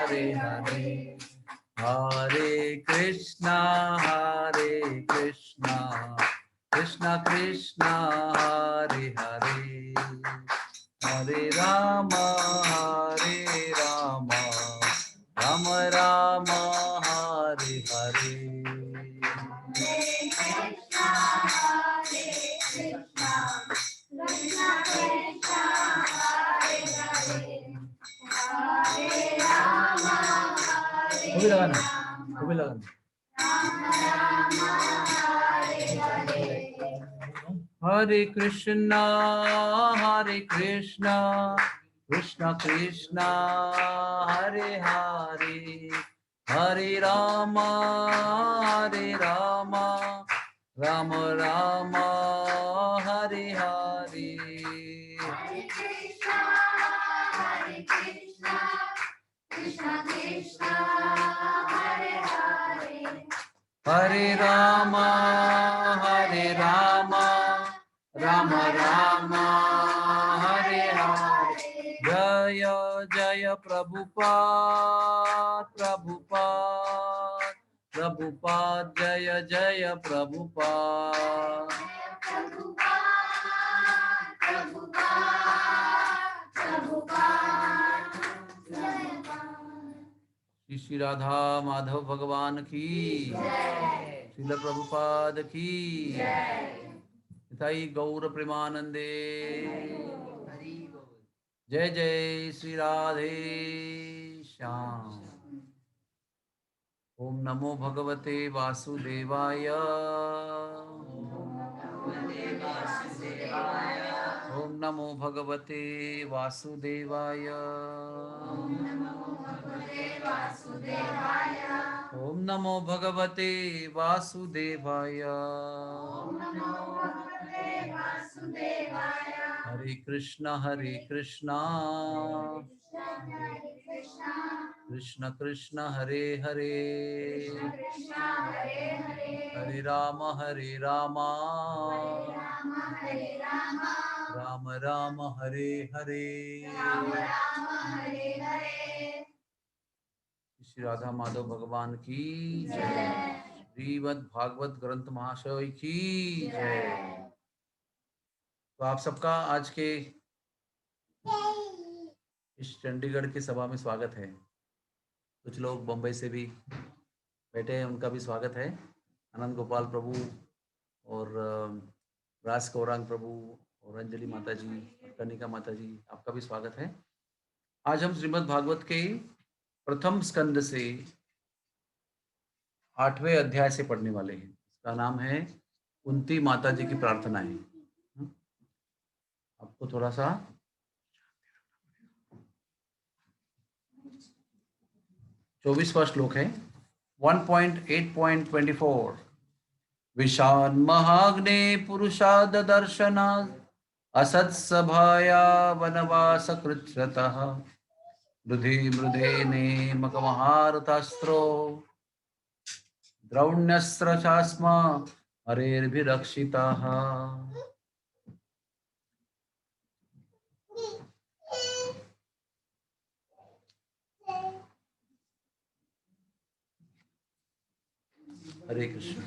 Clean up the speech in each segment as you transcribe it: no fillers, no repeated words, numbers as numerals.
हरे हरे, हरे कृष्णा कृष्णा कृष्णा हरे हरे, हरे राम राम राम हरे हरे। वो भी लगाना, वो भी लगाना। हरे कृष्णा कृष्णा कृष्णा हरे हरे, हरे राम राम राम हरे हरे। हरे कृष्णा कृष्णा कृष्णा हरे हरे, हरे राम राम राम हरे हरे। जय जय प्रभुपाद जय जय प्रभुपाद। श्री राधा माधव भगवान की, श्रील प्रभुपाद की, निताई गौर प्रेमानंदे। जय जय श्री राधे श्याम। ओम नमो भगवते वासुदेवाय, ओम नमो भगवते वासुदेवाय, ओम नमो भगवते वासुदेवाय। हरे कृष्णा कृष्ण कृष्ण हरे हरे, हरे राम राम राम हरे हरे। श्री राधा माधव भगवान की जय, श्रीमद् भागवत ग्रंथ महाशय की जय। तो आप सबका आज के इस चंडीगढ़ की सभा में स्वागत है। कुछ लोग बम्बई से भी बैठे हैं, उनका भी स्वागत है। आनंद गोपाल प्रभु और रास गौरांग प्रभु और अंजलि माता जी और कनिका माता जी, आपका भी स्वागत है। आज हम श्रीमद् भागवत के प्रथम स्कंद से 8वें अध्याय से पढ़ने वाले हैं। इसका नाम है कुंती माता जी की प्रार्थनाएं। आपको थोड़ा सा 24वां श्लोक है 1.8.24। विशान महाग्ने पुरुषाद दर्शना असत्सभाया वनवास कृच्छ्रतः मृधे मृधेने मकमहारथास्त्रो द्रौण्यस्त्र शास्मा हरेर्भिरक्षिताः। हरे कृष्ण।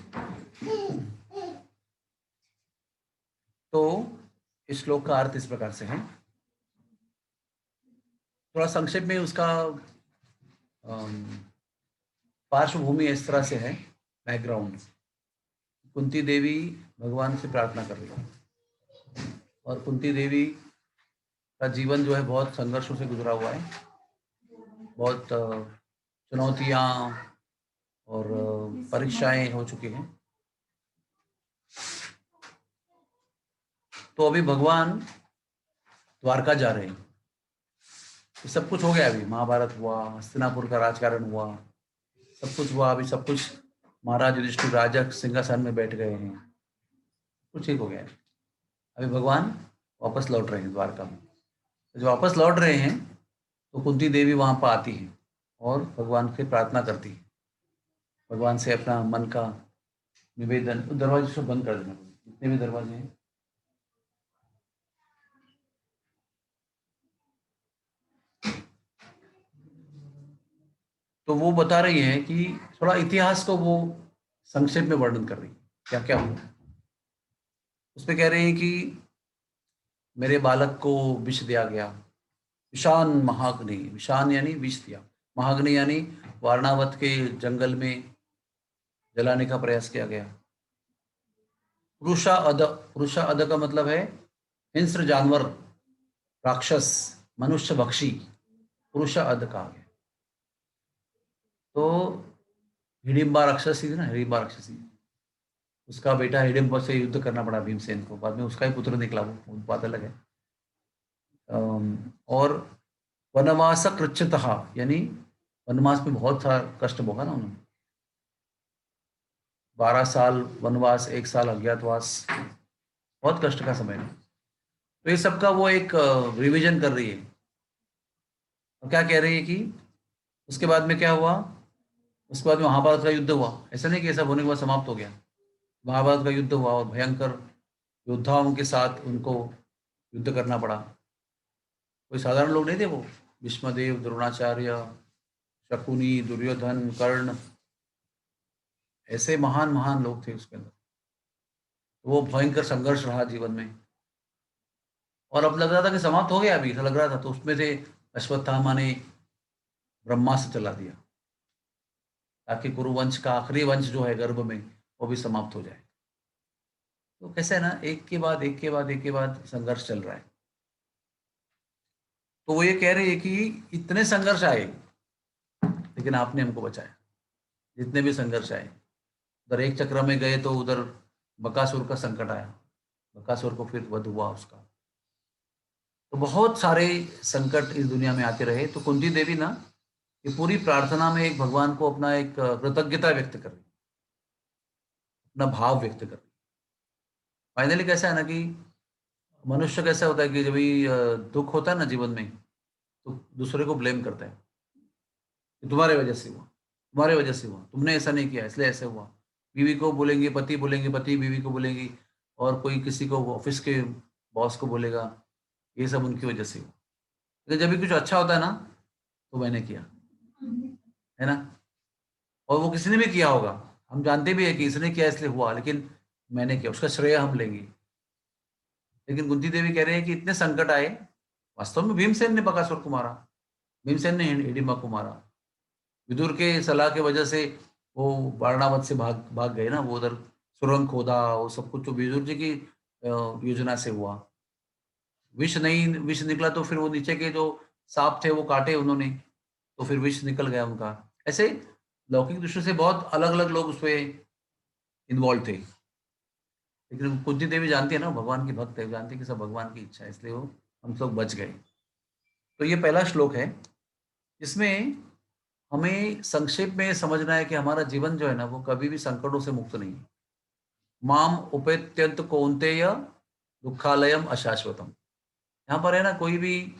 तो इस श्लोक का अर्थ इस प्रकार से है, थोड़ा संक्षेप में उसका पार्श्वभूमि इस तरह से है, बैकग्राउंड। कुंती देवी भगवान से प्रार्थना कर रही है और कुंती देवी का जीवन जो है बहुत संघर्षों से गुजरा हुआ है, बहुत चुनौतियां और परीक्षाएं हो चुकी हैं। तो अभी भगवान द्वारका जा रहे हैं। सब कुछ हो गया, अभी महाभारत हुआ, हस्तिनापुर का राजकारण हुआ, सब कुछ हुआ। अभी सब कुछ महाराज युधिष्ठिर राजा सिंहासन में बैठ गए हैं, कुछ ठीक हो गया। अभी भगवान वापस लौट रहे हैं द्वारका में। जब वापस लौट रहे हैं तो कुंती देवी वहां पर आती है और भगवान से प्रार्थना करती है, भगवान से अपना मन का निवेदन। दरवाजे से बंद कर देना, जितने भी दरवाजे हैं। तो वो बता रही है कि थोड़ा इतिहास को वो संक्षेप में वर्णन कर रही है क्या क्या हुआ। उसमें कह रहे हैं कि मेरे बालक को विष दिया गया, विषान महाग्नि, विषान यानी विष दिया, महाग्नि यानी वारणावत के जंगल में जलाने का प्रयास किया गया। पुरुषा अध, पुरुषा अध का मतलब है हिंस्र जानवर, राक्षस, मनुष्य भक्षी, पुरुषा अध कहा गया। तो हिडिंबा राक्षसी थी ना, हिडिंबा राक्षसी, उसका बेटा हिडिंबा से युद्ध करना पड़ा भीमसेन को, बाद में उसका ही पुत्र निकला, वो बात अलग है। और वनवास कृच्छतः यानी वनवास में बहुत सारा कष्ट भोगा ना उन्होंने, 12 साल वनवास, 1 साल अज्ञातवास, बहुत कष्ट का समय है। तो ये सबका वो एक रिवीजन कर रही है। और क्या कह रही है कि उसके बाद में क्या हुआ, उसके बाद में महाभारत का युद्ध हुआ। ऐसा नहीं कि ऐसा होने के बाद समाप्त हो गया, महाभारत का युद्ध हुआ और भयंकर योद्धाओं के साथ उनको युद्ध करना पड़ा। कोई साधारण लोग नहीं थे वो, भीष्मदेव, द्रोणाचार्य, शकुनी, दुर्योधन, कर्ण, ऐसे महान महान लोग थे उसके अंदर। वो भयंकर संघर्ष रहा जीवन में, और अब लग रहा था कि समाप्त हो गया, अभी ऐसा लग रहा था। तो उसमें से अश्वत्थामा ने ब्रह्मास्त्र चला दिया ताकि कुरुवंश का आखिरी वंश जो है गर्भ में, वो भी समाप्त हो जाए। तो कैसे है ना, एक के बाद एक के बाद एक के बाद संघर्ष चल रहा है। तो वो ये कह रही है कि इतने संघर्ष आए लेकिन आपने हमको बचाया। जितने भी संघर्ष आए, उधर एक चक्र में गए तो उधर बकासुर का संकट आया, बकासुर को फिर वध हुआ उसका। तो बहुत सारे संकट इस दुनिया में आते रहे। तो कुंती देवी ना ये पूरी प्रार्थना में एक भगवान को अपना एक कृतज्ञता व्यक्त कर रही, अपना भाव व्यक्त कर रही। फाइनली कैसा है ना कि मनुष्य कैसा होता है कि जब भी दुख होता है ना जीवन में, तो दूसरे को ब्लेम करता है कि तुम्हारे वजह से हुआ, तुम्हारे वजह से हुआ, तुमने ऐसा नहीं किया इसलिए ऐसे हुआ। बीवी को बोलेंगे, पति बोलेंगे, पति बीवी को बोलेंगी, और कोई किसी को ऑफिस के बॉस को बोलेगा, ये सब उनकी वजह से हुआ। लेकिन जब भी कुछ अच्छा होता है ना, तो मैंने किया, है ना। और वो किसी ने भी किया होगा, हम जानते भी है कि इसने किया इसलिए हुआ, लेकिन मैंने किया, उसका श्रेय हम लेंगे। लेकिन कुंती देवी कह रहे हैं कि इतने संकट आए, वास्तव में भीमसेन ने बकासुर को मारा, भीमसेन ने हिडिंबा को मारा। विदुर के सलाह के वजह से वो वारणावत से भाग भाग गए ना, वो उधर सुरंग खोदा, वो सब कुछ तो विदुर जी की योजना से हुआ। विष नहीं, विष निकला तो फिर वो नीचे के जो सांप थे वो काटे उन्होंने, तो फिर विष निकल गया उनका। ऐसे लौकिक दृष्टि से बहुत अलग अलग लोग उसमें इन्वॉल्व थे। लेकिन कुंती देवी जानती है ना, भगवान की भक्त है, जानती है कि सब भगवान की इच्छा है, इसलिए वो हम लोग बच गए। तो ये पहला श्लोक है, इसमें हमें संक्षेप में समझना है कि हमारा जीवन जो है ना, वो कभी भी संकटों से मुक्त नहीं है। माम उपेत्यंत कौन्तेय दुखालयम अशाश्वतम। यहाँ पर है ना, कोई भी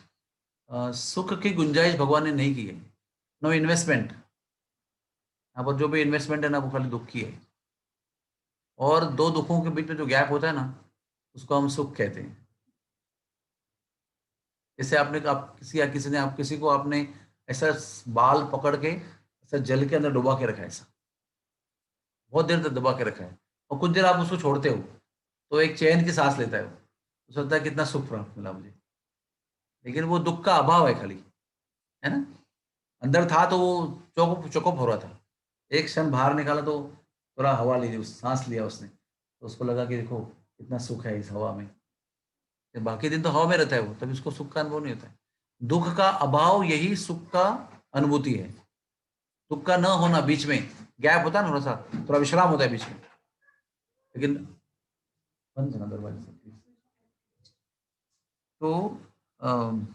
सुख की गुंजाइश भगवान ने नहीं की है। नो इन्वेस्टमेंट, यहाँ पर जो भी इन्वेस्टमेंट है ना, वो खाली दुख की है। और दो दुखों के बीच में जो गैप होता है ना, उसको हम सुख कहते हैं। जैसे आपने आप किसी या किसी ने आप किसी को आपने ऐसा बाल पकड़ के ऐसा जल के अंदर डुबा के रखा है, ऐसा बहुत देर तक दबा के रखा है, और कुछ देर आप उसको छोड़ते हो तो एक चैन की सांस लेता है वो, तो सोचता है कितना सुख प्राप्त मिला मुझे। लेकिन वो दुख का अभाव है खाली, है ना। अंदर था तो वो चौकअप चौकअप हो रहा था, एक क्षण बाहर निकाला तो थोड़ा हवा ली, उस सांस लिया उसने, तो उसको लगा कि देखो कितना सुख है इस हवा में। फिर बाकी दिन तो हवा में रहता है वो, तभी उसको सुख का अनुभव नहीं होता है। दुख का अभाव यही सुख का अनुभूति है। दुख का न होना, बीच में गैप होता है ना, थोड़ा सा थोड़ा विश्राम होता है बीच में। लेकिन बंद करना दरवाजा से प्लीज। तो अम,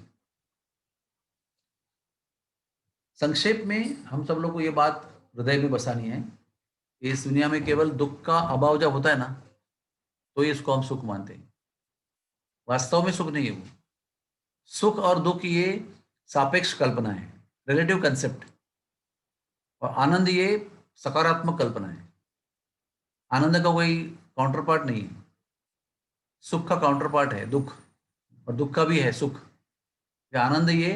संक्षेप में हम सब लोग को ये बात हृदय में बसानी है कि इस दुनिया में केवल दुख का अभाव जब होता है ना, तो ये इसको हम सुख मानते हैं। वास्तव में सुख नहीं है वो। सुख और दुख ये सापेक्ष कल्पना है, रिलेटिव कंसेप्ट। और आनंद ये सकारात्मक कल्पना है। आनंद का कोई काउंटर पार्ट नहीं है, सुख का काउंटर पार्ट है दुख, और दुख का भी है सुख। ये आनंद ये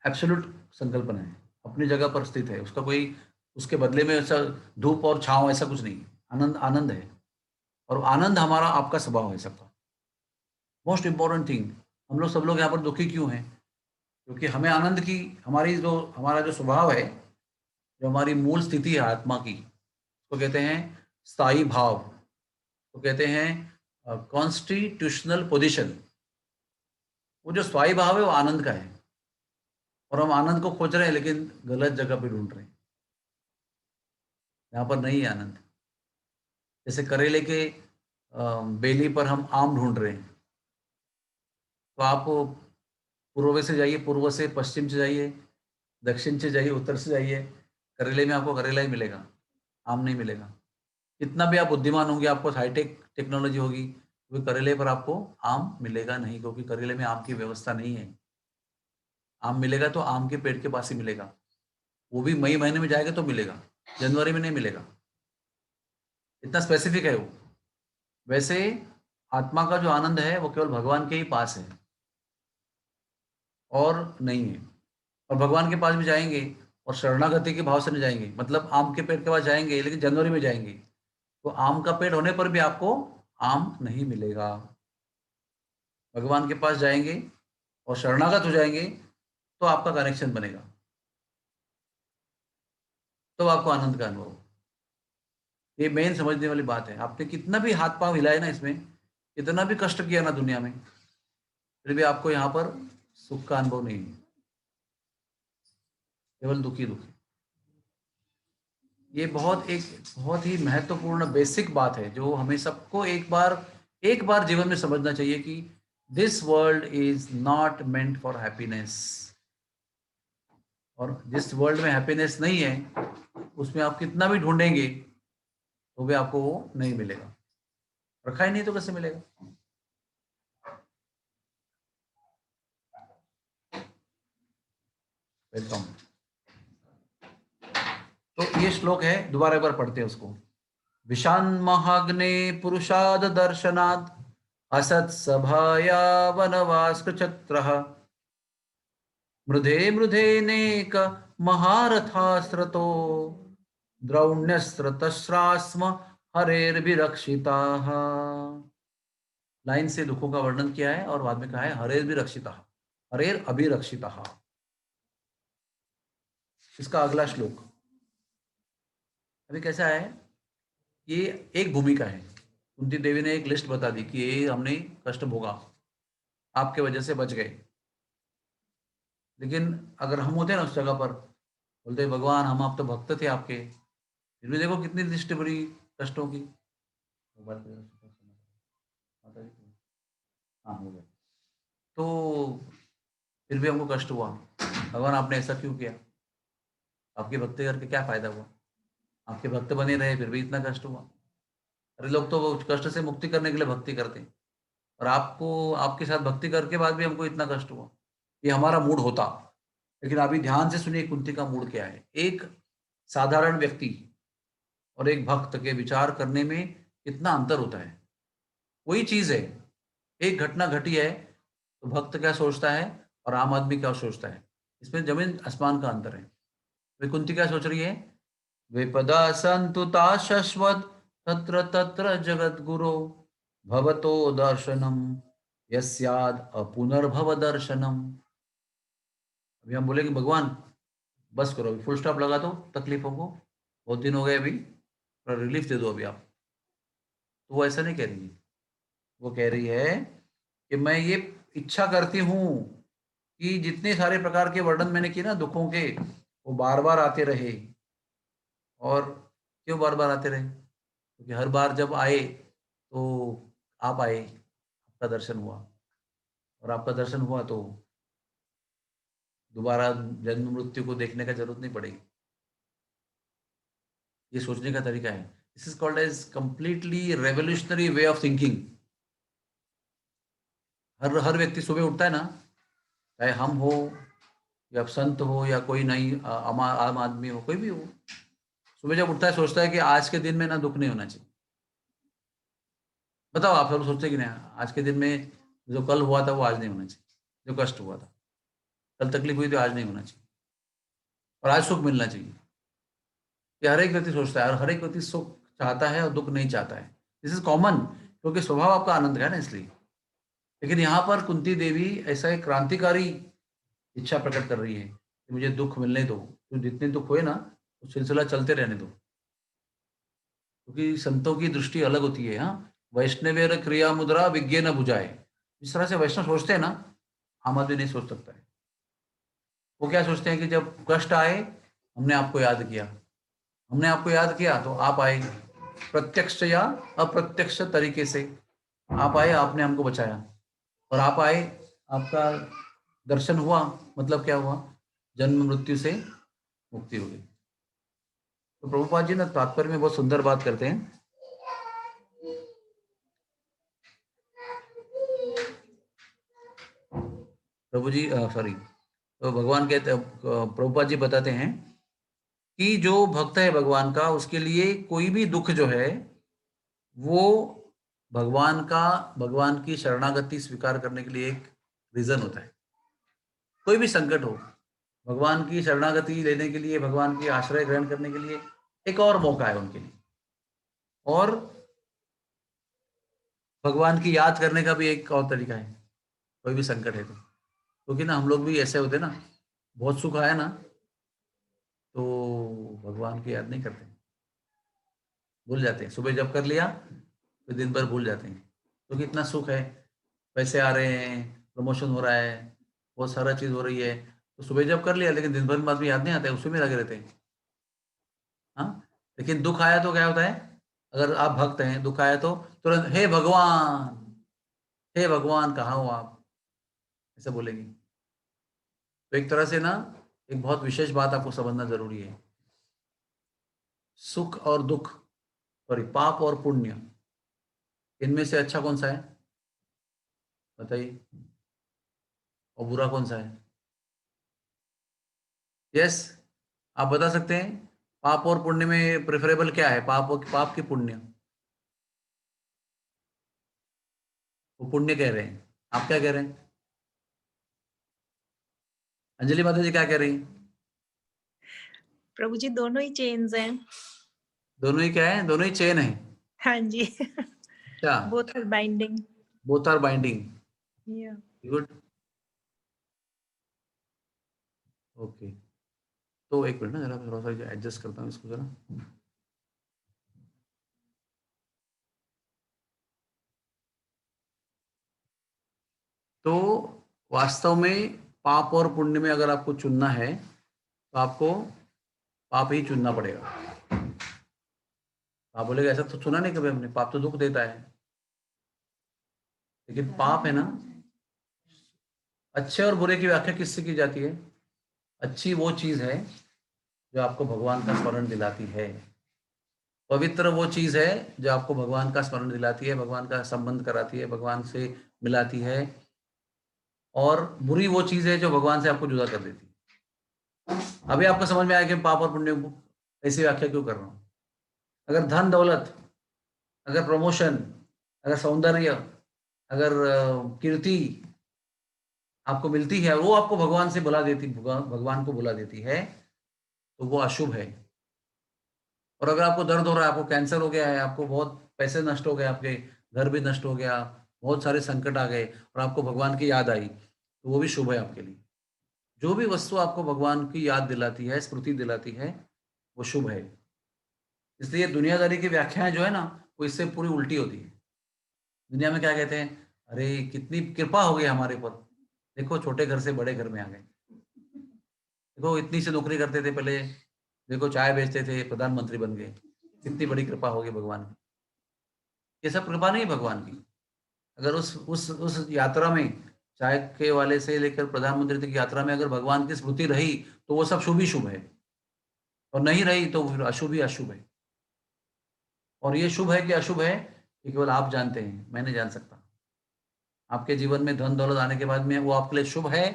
एब्सोल्यूट संकल्पना है, अपनी जगह पर स्थित है, उसका कोई उसके बदले में ऐसा धूप और छांव ऐसा कुछ नहीं है। आनंद आनंद है, और आनंद हमारा आपका स्वभाव है सबका। मोस्ट इंपॉर्टेंट थिंग, हम लोग सब लोग यहाँ पर दुखी क्यों हैं? क्योंकि हमें आनंद की, हमारा जो स्वभाव है, जो हमारी मूल स्थिति है आत्मा की, उसको कहते हैं स्थायी भाव, तो कहते हैं कॉन्स्टिट्यूशनल पोजीशन। वो जो स्थायी भाव है वो आनंद का है, और हम आनंद को खोज रहे हैं लेकिन गलत जगह पे ढूंढ रहे हैं। यहाँ पर नहीं है आनंद। जैसे करेले के बेली पर हम आम ढूंढ रहे हैं, तो आप पूर्व से जाइए, पूर्व से पश्चिम से जाइए, दक्षिण से जाइए, उत्तर से जाइए, करेले में आपको करेला ही मिलेगा, आम नहीं मिलेगा। कितना भी आप बुद्धिमान होंगे, आपको हाईटेक टेक्नोलॉजी होगी, तो करेले पर आपको आम मिलेगा नहीं, क्योंकि करेले में आम की व्यवस्था नहीं है। आम मिलेगा तो आम के पेड़ के पास ही मिलेगा, वो भी मई महीने में जाएगा तो मिलेगा, जनवरी में नहीं मिलेगा। इतना स्पेसिफिक है वो। वैसे आत्मा का जो आनंद है वो केवल भगवान के ही पास है और नहीं है। और भगवान के पास भी जाएंगे और शरणागति के भाव से नहीं जाएंगे, मतलब आम के पेड़ के पास जाएंगे लेकिन जनवरी में जाएंगे, तो आम का पेड़ होने पर भी आपको आम नहीं मिलेगा। भगवान के पास जाएंगे और शरणागत हो जाएंगे तो आपका कनेक्शन बनेगा, तो आपको आनंद का अनुभव हो। ये मेन समझने वाली बात है। आपने कितना भी हाथ पांव हिलाए ना इसमें, कितना भी कष्ट किया ना दुनिया में, फिर भी आपको यहाँ पर सुख का अनुभव नहीं है, केवल दुखी दुखी। ये बहुत ही महत्वपूर्ण बेसिक बात है, जो हमें सबको एक बार जीवन में समझना चाहिए कि this world is not meant for happiness. और जिस वर्ल्ड में हैप्पीनेस नहीं है, उसमें आप कितना भी ढूंढेंगे तो भी आपको वो नहीं मिलेगा। रखा ही नहीं तो कैसे मिलेगा? वेलकम। तो ये श्लोक है, दोबारा एक बार पढ़ते हैं उसको। विषान्महाग्ने पुरुषाद दर्शनात् असत् सभाया वनवास्कचत्रः मृधे मृधेनेक महारथास्रतो द्रौण्यस्रतस्रास्म हरेर्भिरक्षिताः। लाइन से दुखों का वर्णन किया है और बाद में कहा है हरेर्भिरक्षिताः, हरेर अभिरक्षिताः। इसका अगला श्लोक अभी कैसा है? ये एक भूमिका है। कुंती देवी ने एक लिस्ट बता दी कि ये हमने कष्ट भोगा, आपके वजह से बच गए। लेकिन अगर हम होते ना उस जगह पर, बोलते भगवान हम आप तो भक्त थे आपके, फिर भी देखो कितनी दृष्टि बुरी कष्टों की। मोबाइल पे हाँ हो गया। तो फिर भी हमको कष्ट हुआ, भगवान आपने ऐसा क्यों किया? आपकी भक्ति करके क्या फायदा हुआ? आपके भक्त बने रहे फिर भी इतना कष्ट हुआ। अरे लोग तो वो कष्ट से मुक्ति करने के लिए भक्ति करते हैं, और आपको आपके साथ भक्ति करके बाद भी हमको इतना कष्ट हुआ। ये हमारा मूड होता। लेकिन अभी ध्यान से सुनिए कुंती का मूड क्या है। एक साधारण व्यक्ति और एक भक्त के विचार करने में कितना अंतर होता है। वही चीज है, एक घटना घटी है तो भक्त क्या सोचता है और आम आदमी क्या सोचता है, इसमें जमीन आसमान का अंतर है। वे कुंती क्या सोच रही है? विपदा संतुता शश्वत तत्र तत्र जगत गुरो भवतो दर्शनम यस्याद अपुनर्भव दर्शनम। अभी हम बोलेंगे भगवान बस करो, अभी फुल स्टॉप लगा दो तकलीफों को, बहुत दिन हो गए, अभी थोड़ा रिलीफ दे दो अभी आप। तो वो ऐसा नहीं कह रही है। वो कह रही है कि मैं ये इच्छा करती हूँ कि जितने सारे प्रकार के वर्णन मैंने किए ना दुखों के, वो बार बार आते रहे। और क्यों बार बार आते रहे? क्योंकि हर बार जब आए तो आप आए, आपका दर्शन हुआ, और आपका दर्शन हुआ तो दोबारा जन्म मृत्यु को देखने का जरूरत नहीं पड़ेगी। ये सोचने का तरीका है। This is called as completely revolutionary way of thinking. हर व्यक्ति सुबह उठता है ना, चाहे हम हो या संत हो या कोई नहीं आम आदमी हो, कोई भी हो, सुबह जब उठता है सोचता है कि आज के दिन में ना दुख नहीं होना चाहिए। बताओ आप सब सोचते कि नहीं, आज के दिन में जो कल हुआ था वो आज नहीं होना चाहिए, जो कष्ट हुआ था, कल तकलीफ हुई तो आज नहीं होना चाहिए। और आज सुख मिलना चाहिए। ये हर एक व्यक्ति सोचता है, और हर एक व्यक्ति सुख चाहता है और दुख नहीं चाहता है। दिस इज कॉमन, क्योंकि स्वभाव आपका आनंद का है ना, इसलिए। लेकिन यहाँ पर कुंती देवी ऐसा एक क्रांतिकारी इच्छा प्रकट कर रही है कि मुझे दुख मिलने दो, तो जितने दुख हुए ना, वो सिलसिला चलते रहने दो, क्योंकि संतों की दृष्टि अलग होती है। हाँ, वैष्णवेर क्रिया मुद्रा विज्ञे न बुझाए। जिस तरह से वैष्णव सोचते हैं ना, आम आदमी नहीं सोच सकता है। वो क्या सोचते हैं कि जब कष्ट आए, हमने आपको याद किया, हमने आपको याद किया तो आप आए, प्रत्यक्ष या अप्रत्यक्ष तरीके से आप आए, आपने हमको बचाया, और आप आए, आपका दर्शन हुआ, मतलब क्या हुआ, जन्म मृत्यु से मुक्ति हो गई। तो प्रभुपाद जी ना तात्पर्य में बहुत सुंदर बात करते हैं। प्रभु जी सॉरी, तो भगवान कहते, प्रभुपाद जी बताते हैं कि जो भक्त है भगवान का, उसके लिए कोई भी दुख जो है वो भगवान का, भगवान की शरणागति स्वीकार करने के लिए एक रीजन होता है। कोई भी संकट हो, भगवान की शरणागति लेने के लिए, भगवान की आश्रय ग्रहण करने के लिए एक और मौका है उनके लिए। और भगवान की याद करने का भी एक और तरीका है, कोई भी संकट है तो। क्योंकि ना हम लोग भी ऐसे होते ना, बहुत सुख आया ना तो भगवान की याद नहीं करते, भूल जाते हैं। सुबह जब कर लिया तो दिन भर भूल जाते हैं, क्योंकि इतना सुख है, पैसे आ रहे हैं, प्रमोशन हो रहा है, बहुत सारा चीज हो रही है, तो सुबह जब कर लिया, लेकिन दिन भर बाद में याद नहीं आता है, उसी में लगे रहते हैं। हाँ, लेकिन दुख आया तो क्या होता है, अगर आप भक्त हैं, दुख आया तो तुरंत हे भगवान, हे भगवान कहाँ हो आप, ऐसा बोलेंगे। तो एक तरह से ना, एक बहुत विशेष बात आपको समझना जरूरी है। सुख और दुख, सॉरी, पाप और पुण्य, इनमें से अच्छा कौन सा है, बताइए, और बुरा कौन सा है? यस, आप बता सकते हैं, पाप और पुण्य में प्रेफरेबल क्या है, पाप की पुण्य? वो पुण्य कह रहे हैं, आप क्या कह रहे हैं? अंजलि माता जी क्या कह रही हैं? प्रभु जी दोनों ही चेन्स हैं। दोनों ही क्या है, दोनों ही चेन है? हाँ जी। अच्छा, both are binding. Both are binding, या गुड, ओके। तो एक मिनट ना, जरा थोड़ा सा एडजस्ट करता हूँ इसको जरा। तो वास्तव में पाप और पुण्य में अगर आपको चुनना है, तो आपको पाप ही चुनना पड़ेगा। आप बोलेगा ऐसा तो सुना नहीं कभी हमने, पाप तो दुख देता है। लेकिन पाप है ना, अच्छे और बुरे की व्याख्या किससे की जाती है? अच्छी वो चीज है जो आपको भगवान का स्मरण दिलाती है, पवित्र वो चीज है जो आपको भगवान का स्मरण दिलाती है, भगवान का संबंध कराती है, भगवान से मिलाती है। और बुरी वो चीज है जो भगवान से आपको जुदा कर देती है। अभी आपको समझ में आया कि पाप और पुण्य को ऐसी व्याख्या क्यों कर रहा हूँ। अगर धन दौलत, अगर प्रमोशन, अगर सौंदर्य, अगर कीर्ति आपको मिलती है, वो आपको भगवान से बुला देती, भगवान को बुला देती है, तो वो अशुभ है। और अगर आपको दर्द हो रहा है, आपको कैंसर हो गया है, आपको बहुत पैसे नष्ट हो गए, आपके घर भी नष्ट हो गया, बहुत सारे संकट आ गए, और आपको भगवान की याद आई, तो वो भी शुभ है आपके लिए। जो भी वस्तु आपको भगवान की याद दिलाती है, स्मृति दिलाती है, वो शुभ है। इसलिए दुनियादारी की व्याख्याएं जो है ना, वो इससे पूरी उल्टी होती है। दुनिया में क्या कहते हैं, अरे कितनी कृपा हो गई हमारे ऊपर, देखो छोटे घर से बड़े घर में आ गए, देखो इतनी सी नौकरी करते थे पहले, देखो चाय बेचते थे, प्रधानमंत्री बन गए, कितनी बड़ी कृपा होगी भगवान की। ये सब कृपा नहीं है भगवान की। अगर उस यात्रा में, चाय के वाले से लेकर प्रधानमंत्री तक की यात्रा में अगर भगवान की स्मृति रही, तो वो सब शुभ ही शुभ है, और नहीं रही तो फिर अशुभ ही अशुभ है। और ये शुभ है कि अशुभ है, ये केवल आप जानते हैं, मैं नहीं जान सकता। आपके जीवन में धन दौलत आने के बाद में वो आपके लिए शुभ है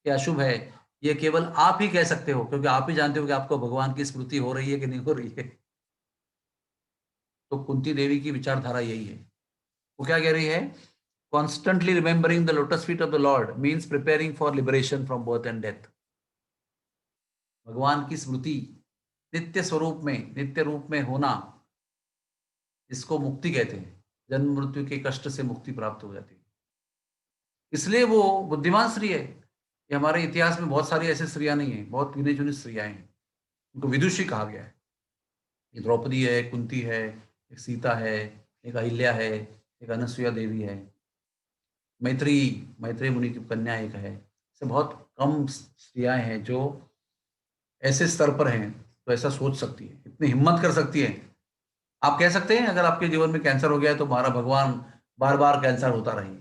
या अशुभ है, ये केवल आप ही कह सकते हो, क्योंकि आप ही जानते हो कि आपको भगवान की स्मृति हो रही है कि नहीं हो रही है। तो कुंती देवी की विचारधारा यही है। वो क्या कह रही है, constantly remembering the lotus feet of the Lord means preparing for liberation from birth and death. भगवान की स्मृति, नित्य स्वरूप में, नित्य रूप में होना, इसको मुक्ति कहते हैं। जन्म मृत्यु के कष्ट से मुक्ति प्राप्त हो जाती है। इसलिए वो बुद्धिमान स्त्री है। ये हमारे इतिहास में बहुत सारी ऐसी स्त्रियां नहीं है, बहुत गिनी चुनी स्त्रियां हैं, उनको विदुषी कहा गया है। ये द्रौपदी है, कुंती है, एक सीता है, एक अहिल्या है, एक अनसुया देवी है, मैत्री मैत्री मुनि की कन्या एक है। ऐसे बहुत कम स्त्रियां हैं जो ऐसे स्तर पर हैं, तो ऐसा सोच सकती है, इतनी हिम्मत कर सकती है। आप कह सकते हैं अगर आपके जीवन में कैंसर हो गया है तो हमारा भगवान बार बार कैंसर होता रहे,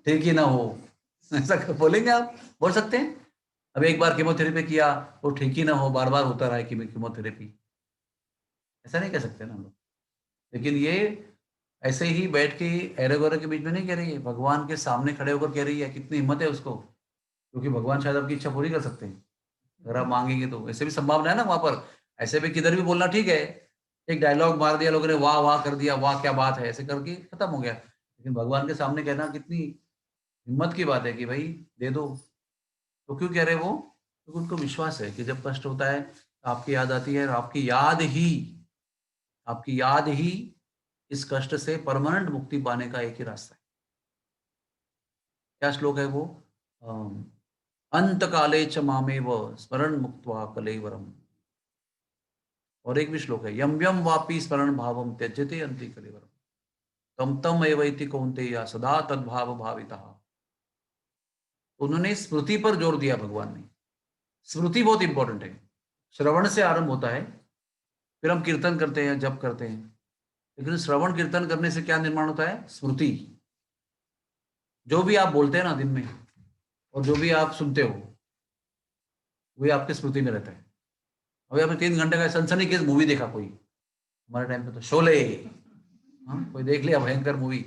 ठीक ही ना हो, ऐसा बोलेंगे आप? बोल सकते हैं? अब एक बार कीमोथेरेपी किया, वो ठीक ही ना हो, बार बार होता रहा कीमोथेरेपी, ऐसा नहीं कह सकते ना हम लोग। लेकिन ये ऐसे ही बैठ के एरे गोरे के बीच में नहीं कह रही है, भगवान के सामने खड़े होकर कह रही है। कितनी हिम्मत है उसको, क्योंकि भगवान शायद आपकी इच्छा पूरी कर सकते हैं अगर आप मांगेंगे तो। ऐसे भी संभावना है ना वहां पर। ऐसे भी किधर भी बोलना ठीक है, एक डायलॉग मार दिया लोगों ने, वाह वाह कर दिया, वाह क्या बात है, ऐसे करके खत्म हो गया। लेकिन भगवान के सामने कहना कितनी हिम्मत की बात है कि भाई दे दो। तो क्यों कह रहे वो? क्योंकि उनको विश्वास है कि जब कष्ट होता है तो आपकी याद आती है, और आपकी याद ही इस कष्ट से परमानेंट मुक्ति पाने का एक ही रास्ता है। क्या श्लोक है वो? अंत काले च मामेव स्मरण मुक्त्वा कलेवरम। और एक भी श्लोक है, यम यम वापी स्मरण भावम त्यजते अंति कलेवरम, तम तम एवैति कौन्तेय सदा तद्भाव भावितः। उन्होंने स्मृति पर जोर दिया भगवान ने। स्मृति बहुत इंपॉर्टेंट है। श्रवण से आरंभ होता है, फिर हम कीर्तन करते हैं, जप करते हैं, लेकिन श्रवण कीर्तन करने से क्या निर्माण होता है? स्मृति। जो भी आप बोलते हैं ना दिन में, और जो भी आप सुनते हो, वही आपकी स्मृति में रहता है। अभी आपने 3 घंटे का सनसनीखेज मूवी देखा कोई, हमारे टाइम पे तो शोले, हाँ कोई देख लिया भयंकर मूवी।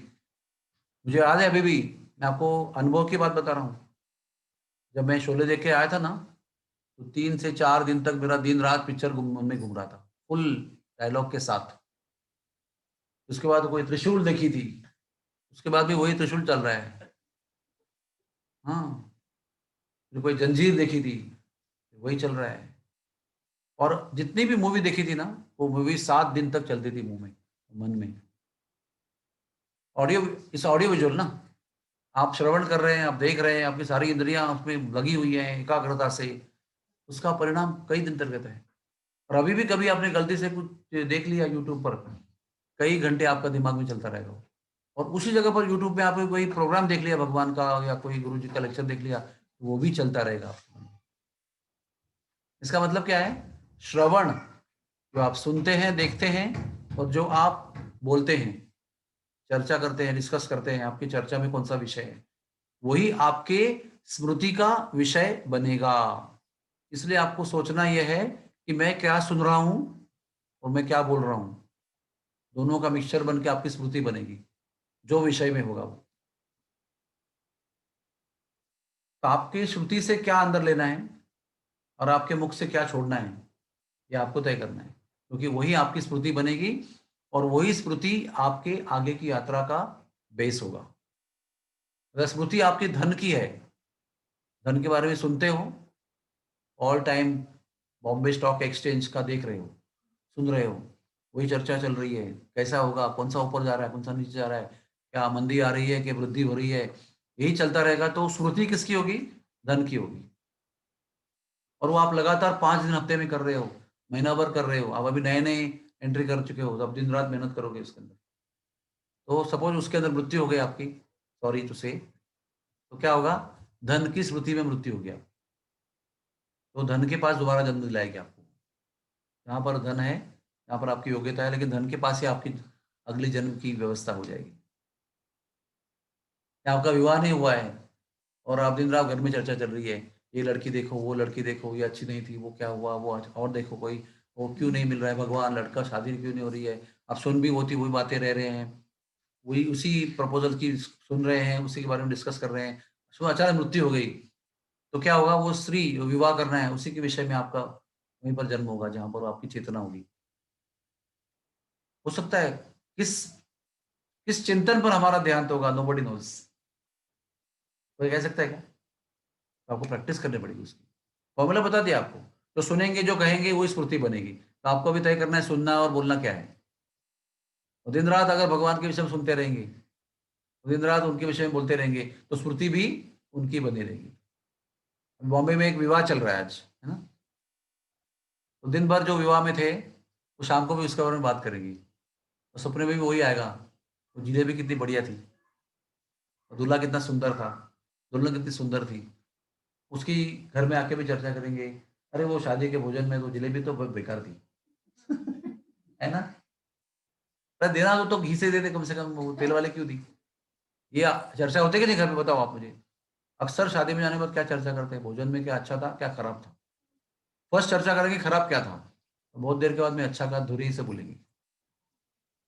मुझे याद है अभी भी, मैं आपको अनुभव की बात बता रहा हूँ। जब मैं शोले देख के आया था ना, तो 3 से 4 दिन तक मेरा दिन रात पिक्चर में घूम रहा था, फुल डायलॉग के साथ। उसके बाद कोई त्रिशूल देखी थी, उसके बाद भी वही त्रिशूल चल रहा है। हाँ, फिर कोई जंजीर देखी थी, वही चल रहा है। और जितनी भी मूवी देखी थी ना, वो मूवी 7 दिन तक चलती थी मुंह में, मन में। ऑडियो, इस ऑडियो विजुअल ना, आप श्रवण कर रहे हैं, आप देख रहे हैं, आपकी सारी इंद्रियां उसमें लगी हुई हैं एकाग्रता से, उसका परिणाम कई दिन तक रहता है। और अभी भी कभी आपने गलती से कुछ देख लिया यूट्यूब पर, कई घंटे आपका दिमाग में चलता रहेगा। और उसी जगह पर यूट्यूब पे आपने कोई प्रोग्राम देख लिया भगवान का, या कोई गुरु जी का लेक्चर देख लिया, वो भी चलता रहेगा आपके मन में। इसका मतलब क्या है? श्रवण, जो आप सुनते हैं, देखते हैं, और जो आप बोलते हैं, चर्चा करते हैं, डिस्कस करते हैं, आपकी चर्चा में कौन सा विषय है, वही आपके स्मृति का विषय बनेगा। इसलिए आपको सोचना यह है कि मैं क्या सुन रहा हूं और मैं क्या बोल रहा हूं, दोनों का मिक्सचर बन के आपकी स्मृति बनेगी, जो विषय में होगा वो। तो आपकी श्रुति से क्या अंदर लेना है और आपके मुख से क्या छोड़ना है, ये आपको तय करना है, क्योंकि वही आपकी स्मृति बनेगी, और वही स्मृति आपके आगे की यात्रा का बेस होगा। अगर स्मृति आपकी धन की है, धन के बारे में सुनते हो, all time Bombay stock exchange का देख रहे हो, सुन रहे हो, वही चर्चा चल रही है, कैसा होगा, कौन सा ऊपर जा रहा है, कौन सा नीचे जा रहा है, क्या मंदी आ रही है कि वृद्धि हो रही है, यही चलता रहेगा, तो स्मृति किसकी होगी? धन की होगी। और वो आप लगातार 5 दिन हफ्ते में कर रहे हो, महीना भर कर रहे हो, आप अभी नए नए एंट्री कर चुके हो, तो अब दिन रात मेहनत करोगे उसके अंदर। तो सपोज उसके अंदर मृत्यु हो गई आपकी, सॉरी टू से, तो क्या होगा? धन की स्मृति में मृत्यु हो गया, तो धन के पास दोबारा जन्म दिलाएगी आपको। जहाँ पर धन है, यहाँ पर आपकी योग्यता है, लेकिन धन के पास ही आपकी अगली जन्म की व्यवस्था हो जाएगी। या आपका विवाह नहीं हुआ है, और आप दिन रात घर में चर्चा चल रही है, ये लड़की देखो, वो लड़की देखो, ये अच्छी नहीं थी, वो क्या हुआ, वो और देखो कोई, वो क्यों नहीं मिल रहा है, भगवान लड़का शादी क्यों नहीं हो रही है। आप सुन भी होती वही बातें रह रहे हैं, वही उसी प्रपोजल की सुन रहे हैं, उसी के बारे में डिस्कस कर रहे हैं, उसमें अचानक मृत्यु हो गई, तो क्या होगा? वो स्त्री जो विवाह करना है, उसी के विषय में आपका वहीं पर जन्म होगा, जहां पर आपकी चेतना होगी। हो सकता है किस किस चिंतन पर हमारा ध्यान तो होगा, नोबडी नोज। कोई कह सकता है क्या? तो आपको प्रैक्टिस करनी पड़ेगी उसकी। फॉर्मूला बता दिया आपको। तो सुनेंगे, जो कहेंगे वही स्मृति बनेगी। तो आपको भी तय करना है सुनना और बोलना क्या है। और दिन रात अगर भगवान के विषय में सुनते रहेंगे, दिन रात उनके विषय में बोलते रहेंगे, तो स्मृति भी उनकी बनी रहेगी। बॉम्बे में एक विवाह चल रहा है आज, है ना। तो दिन भर जो विवाह में थे वो शाम को भी उसके बारे में बात करेंगे, और सपने में भी वही आएगा, वो जिलेबी कितनी बढ़िया थी, और दूल्हा कितना सुंदर था, दुल्हन कितनी सुंदर थी। उसकी घर में आके भी चर्चा करेंगे, अरे वो शादी के भोजन में तो जिलेबी तो बहुत बेकार थी। है ना। अरे देना तो घी से दे दे कम से कम, वो तेल वाले क्यों दी। ये चर्चा होती है कि नहीं घर में, बताओ आप मुझे। अक्सर शादी में जाने के बाद क्या चर्चा करते हैं, भोजन में क्या अच्छा था क्या खराब था। फर्स्ट चर्चा करेंगे खराब क्या था, बहुत देर के बाद में अच्छा का धुरी से बोलेंगे।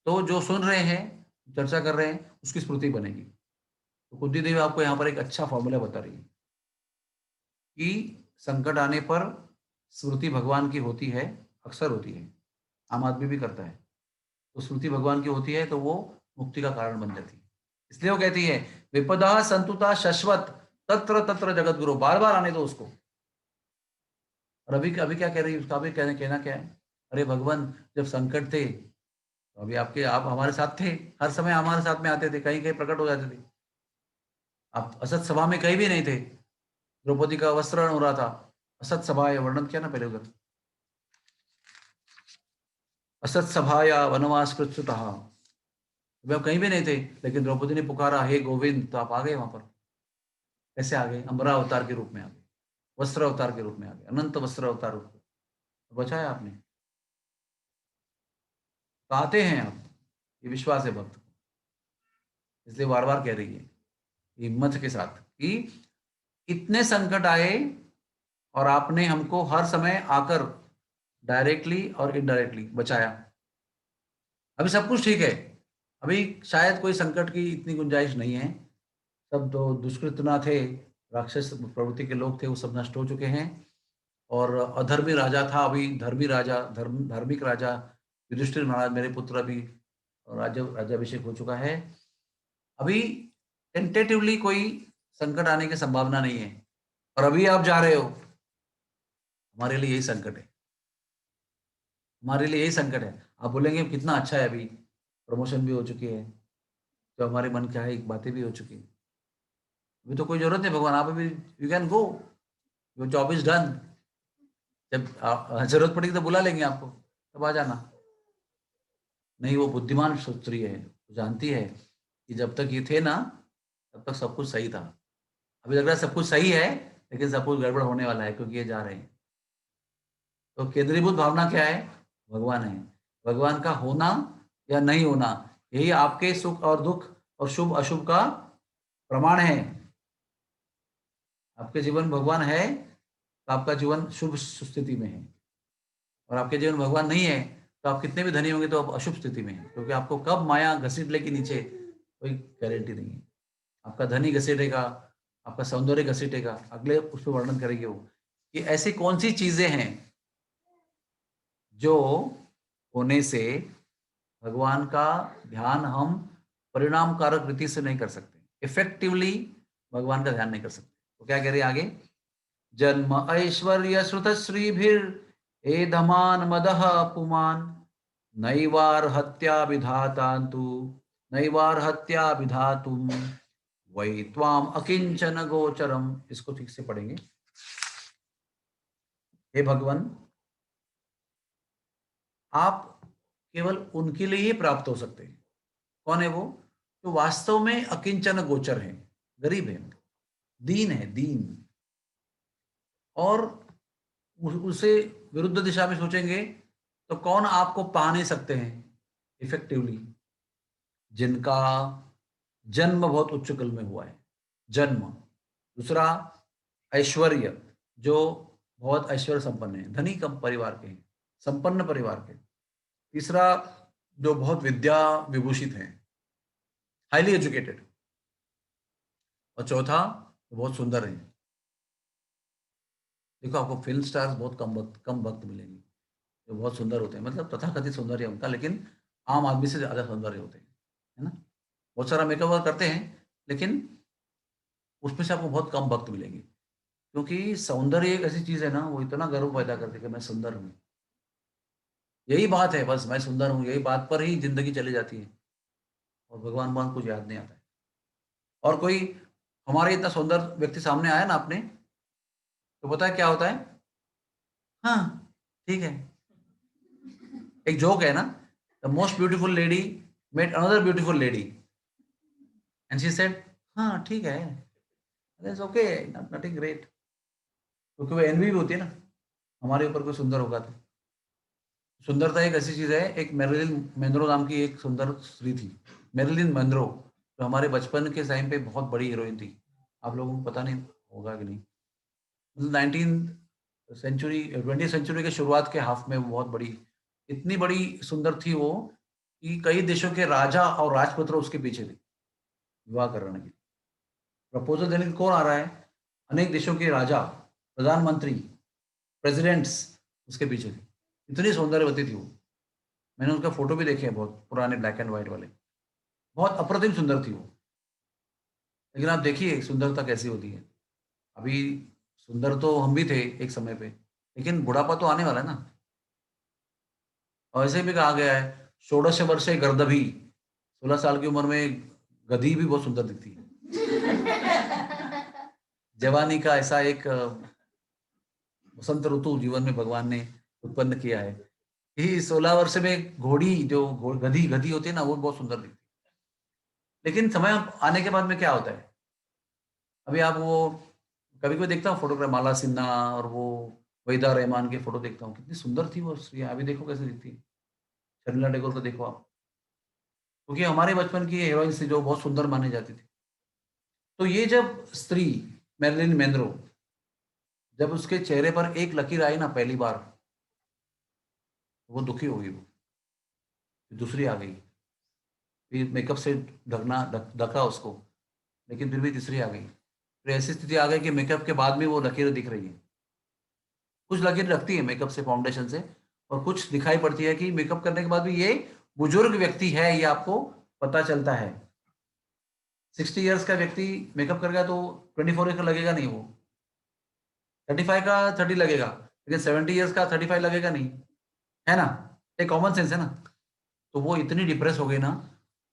तो जो सुन रहे हैं, चर्चा कर रहे हैं, उसकी स्मृति बनेगी। तो कुंती देवी आपको यहाँ पर एक अच्छा फॉर्मूला बता रही है कि संकट आने पर स्मृति भगवान की होती है, अक्सर होती है, आम आदमी भी करता है। तो स्मृति भगवान की होती है तो वो मुक्ति का कारण बन जाती है। इसलिए वो कहती है विपदा संतुता शश्वत तत्र तत्र जगत गुरु, बार बार आने दो उसको। और अभी अभी क्या कह रही है, उसका भी कहना क्या है, अरे भगवान जब संकट थे तो अभी आप हमारे साथ थे, हर समय हमारे साथ में आते थे, कहीं कहीं प्रकट हो जाते थे। आप असत सभा में कहीं भी नहीं थे, द्रौपदी का वस्त्रण हो रहा था, असत सभा या वर्णन किया ना पहले उधर, असत सभाया वनवास कृत्युता। अभी आप कहीं भी नहीं थे, लेकिन द्रौपदी ने पुकारा हे गोविंद, तो आप आ गए वहां पर। कैसे आ गए, अम्बरा अवतार के रूप में आ गए, वस्त्र अवतार के रूप में आ गए, अनंत वस्त्र अवतार रूप में बचाया आपने। तो आते हैं आप, ये विश्वास है भक्त को। इसलिए बार बार कह रही है हिम्मत के साथ कि इतने संकट आए और आपने हमको हर समय आकर डायरेक्टली और इनडायरेक्टली बचाया। अभी सब कुछ ठीक है, अभी शायद कोई संकट की इतनी गुंजाइश नहीं है। सब तो दुष्कृतना थे, राक्षस प्रवृत्ति के लोग थे, वो सब नष्ट हो चुके हैं। और अधर्मी राजा था, अभी धर्मी राजा, धार्मिक राजा युधिष्ठिर महाराज मेरे पुत्र, अभी राज्याभिषेक हो चुका है। अभी टेंटेटिवली कोई संकट आने की संभावना नहीं है, और अभी आप जा रहे हो, हमारे लिए यही संकट है, हमारे लिए यही संकट है। आप बोलेंगे कितना अच्छा है, अभी प्रमोशन भी हो चुकी है, तो हमारे मन क्या है बातें भी हो चुकी है, अभी तो कोई जरूरत नहीं भगवान, आप अभी you can go, your job is done. जब जरूरत पड़ेगी तो बुला लेंगे आपको, तब आ जाना। नहीं, वो बुद्धिमान सोच रही है, वो जानती है कि जब तक ये थे ना तब तक सब कुछ सही था। अभी लग रहा है सब कुछ सही है, लेकिन सब कुछ गड़बड़ होने वाला है क्योंकि ये जा रहे हैं। तो केंद्रीभूत भावना क्या है, भगवान है। भगवान का होना या नहीं होना, यही आपके सुख और दुख और शुभ अशुभ का प्रमाण है। आपके जीवन में भगवान है तो आपका जीवन शुभ स्थिति में है, और आपके जीवन में भगवान नहीं है तो आप कितने भी धनी होंगे तो आप अशुभ स्थिति में है, क्योंकि आपको कब माया घसीट लेके नीचे कोई गारंटी नहीं है। आपका धनी घसीटेगा, आपका सौंदर्य घसीटेगा, अगले उस पर वर्णन करेंगे वो कि ऐसी कौन सी चीजें हैं जो होने से भगवान का ध्यान हम परिणाम कारक रीति से नहीं कर सकते, इफेक्टिवली भगवान का ध्यान नहीं कर सकते। तो क्या कह रहे हैं आगे, जन्म ऐश्वर्य श्रुत श्रीभिर एधमान मदह पुमान नैवार हत्या विधातांतु नैवार हत्या विधातुम वै त्वाम अकिंचन गोचरम। इसको ठीक से पढ़ेंगे। हे भगवान, आप केवल उनके लिए ही प्राप्त हो सकते हैं। कौन है वो, जो वास्तव में अकिंचन गोचर है, गरीब है, दीन है, दीन। और उसे विरुद्ध दिशा में सोचेंगे तो कौन आपको पा नहीं सकते हैं इफेक्टिवली, जिनका जन्म बहुत उच्च कुल में हुआ है, जन्म। दूसरा ऐश्वर्य, जो बहुत ऐश्वर्य संपन्न है, धनी कम परिवार के हैं, संपन्न परिवार के। तीसरा जो बहुत विद्या विभूषित हैं, हाईली एजुकेटेड। और चौथा बहुत सुंदर है। देखो आपको फिल्म स्टार्स बहुत कम वक्त मिलेंगे जो बहुत सुंदर होते हैं, मतलब तथाकथित सौंदर्य उनका, लेकिन आम आदमी से ज्यादा सौंदर्य होते हैं, है ना। बहुत सारा मेकअप करते हैं, लेकिन उसमें से आपको बहुत कम वक्त मिलेंगे। क्योंकि सौंदर्य एक ऐसी चीज है ना, वो इतना गर्व पैदा करती है कि मैं सुंदर हूँ। यही बात है, बस मैं सुंदर हूँ, यही बात पर ही जिंदगी चली जाती है और भगवान भगवान कुछ याद नहीं आता है। और कोई हमारे इतना सुंदर व्यक्ति सामने आया ना आपने, तो पता है क्या होता है? हाँ, ठीक है। एक जोक है ना, the most beautiful lady met another beautiful lady and she said, हाँ ठीक है, दैट्स ओके, नथिंग ग्रेट। क्योंकि वो एनवी भी होती है ना, हमारे ऊपर कोई सुंदर होगा तो। सुंदरता एक ऐसी चीज है, एक मेरिलिन मेनरो नाम की एक सुंदर स्त्री थी, मेरिलिन मेनरो, जो हमारे बचपन के टाइम पे बहुत बड़ी हीरोइन थी। आप लोगों को पता नहीं होगा कि नहीं, मतलब 19 सेंचुरी 20 सेंचुरी के शुरुआत के हाफ में वो बहुत बड़ी, इतनी बड़ी सुंदर थी वो कि कई देशों के राजा और राजपुत्र उसके पीछे थे विवाह कराने के लिए। प्रपोजल देने को कौन आ रहा है? अनेक देशों के राजा, प्रधानमंत्री, प्रेसिडेंट्स उसके पीछे थे। इतनी सौंदर्यवती थी वो। मैंने उसका फोटो भी देखे हैं, बहुत पुराने ब्लैक एंड व्हाइट वाले। बहुत अप्रतिम सुंदर थी वो। लेकिन आप देखिए सुंदरता कैसी होती है। अभी सुंदर तो हम भी थे एक समय पे, लेकिन बुढ़ापा तो आने वाला है ना। और ऐसे भी कहा गया है, षोडश वर्षे गर्दभी, 16 साल की उम्र में गधी भी बहुत सुंदर दिखती है। जवानी का ऐसा एक वसंत ऋतु जीवन में भगवान ने उत्पन्न किया है कि 16 वर्ष में घोड़ी जो गधी गधी होती है ना, वो बहुत सुंदर दिखती है। लेकिन समय आने के बाद में क्या होता है? अभी आप वो, कभी कभी देखता हूँ फोटोग्राफ, माला सिन्हा और वो वहीदा रहमान के फोटो देखता हूँ, कितनी सुंदर थी वो स्त्री। अभी देखो कैसे दिखती है। शर्मिला टैगोर को देखो आप, क्योंकि हमारे बचपन की हीरोइन थी जो बहुत सुंदर मानी जाती थी। तो ये जब स्त्री मैरिलिन मेनरो, जब उसके चेहरे पर एक लकीर आई ना पहली बार, वो दुखी हो गई वो। फिर दूसरी आ गई, फिर मेकअप से ढका उसको, लेकिन फिर भी तीसरी आ गई। फिर ऐसी स्थिति आ गई कि मेकअप के बाद भी वो लकीरें दिख रही है। कुछ लकीर रखती है मेकअप से, फाउंडेशन से, और कुछ दिखाई पड़ती है कि मेकअप करने के बाद भी ये बुजुर्ग व्यक्ति है, ये आपको पता चलता है। 60 ईयर्स का व्यक्ति मेकअप करेगा तो 24 ईयर का लगेगा नहीं वो, 35 का 30 लगेगा, लेकिन 70 ईयर्स का 35 लगेगा नहीं, है ना? एक कॉमन सेंस है ना। तो वो इतनी डिप्रेस हो गई ना,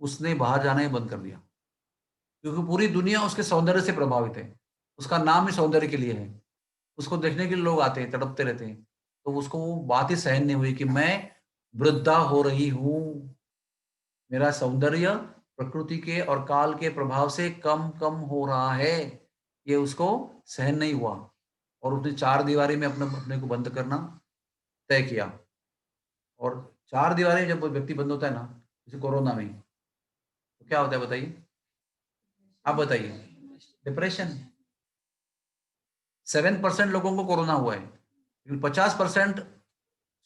उसने बाहर जाना ही बंद कर दिया, क्योंकि पूरी दुनिया उसके सौंदर्य से प्रभावित है। उसका नाम ही सौंदर्य के लिए है। उसको देखने के लिए लोग आते हैं, तड़पते रहते हैं। तो उसको वो बात ही सहन नहीं हुई कि मैं वृद्धा हो रही हूँ, मेरा सौंदर्य प्रकृति के और काल के प्रभाव से कम कम हो रहा है। ये उसको सहन नहीं हुआ, और उसने चार दीवारी में अपने अपने को बंद करना तय किया। और चार दीवारी में जब वो व्यक्ति बंद होता है ना, जैसे कोरोना में, तो क्या होता है बताइए? आप बताइए। डिप्रेशन। 7% लोगों को कोरोना हुआ है, लेकिन 50%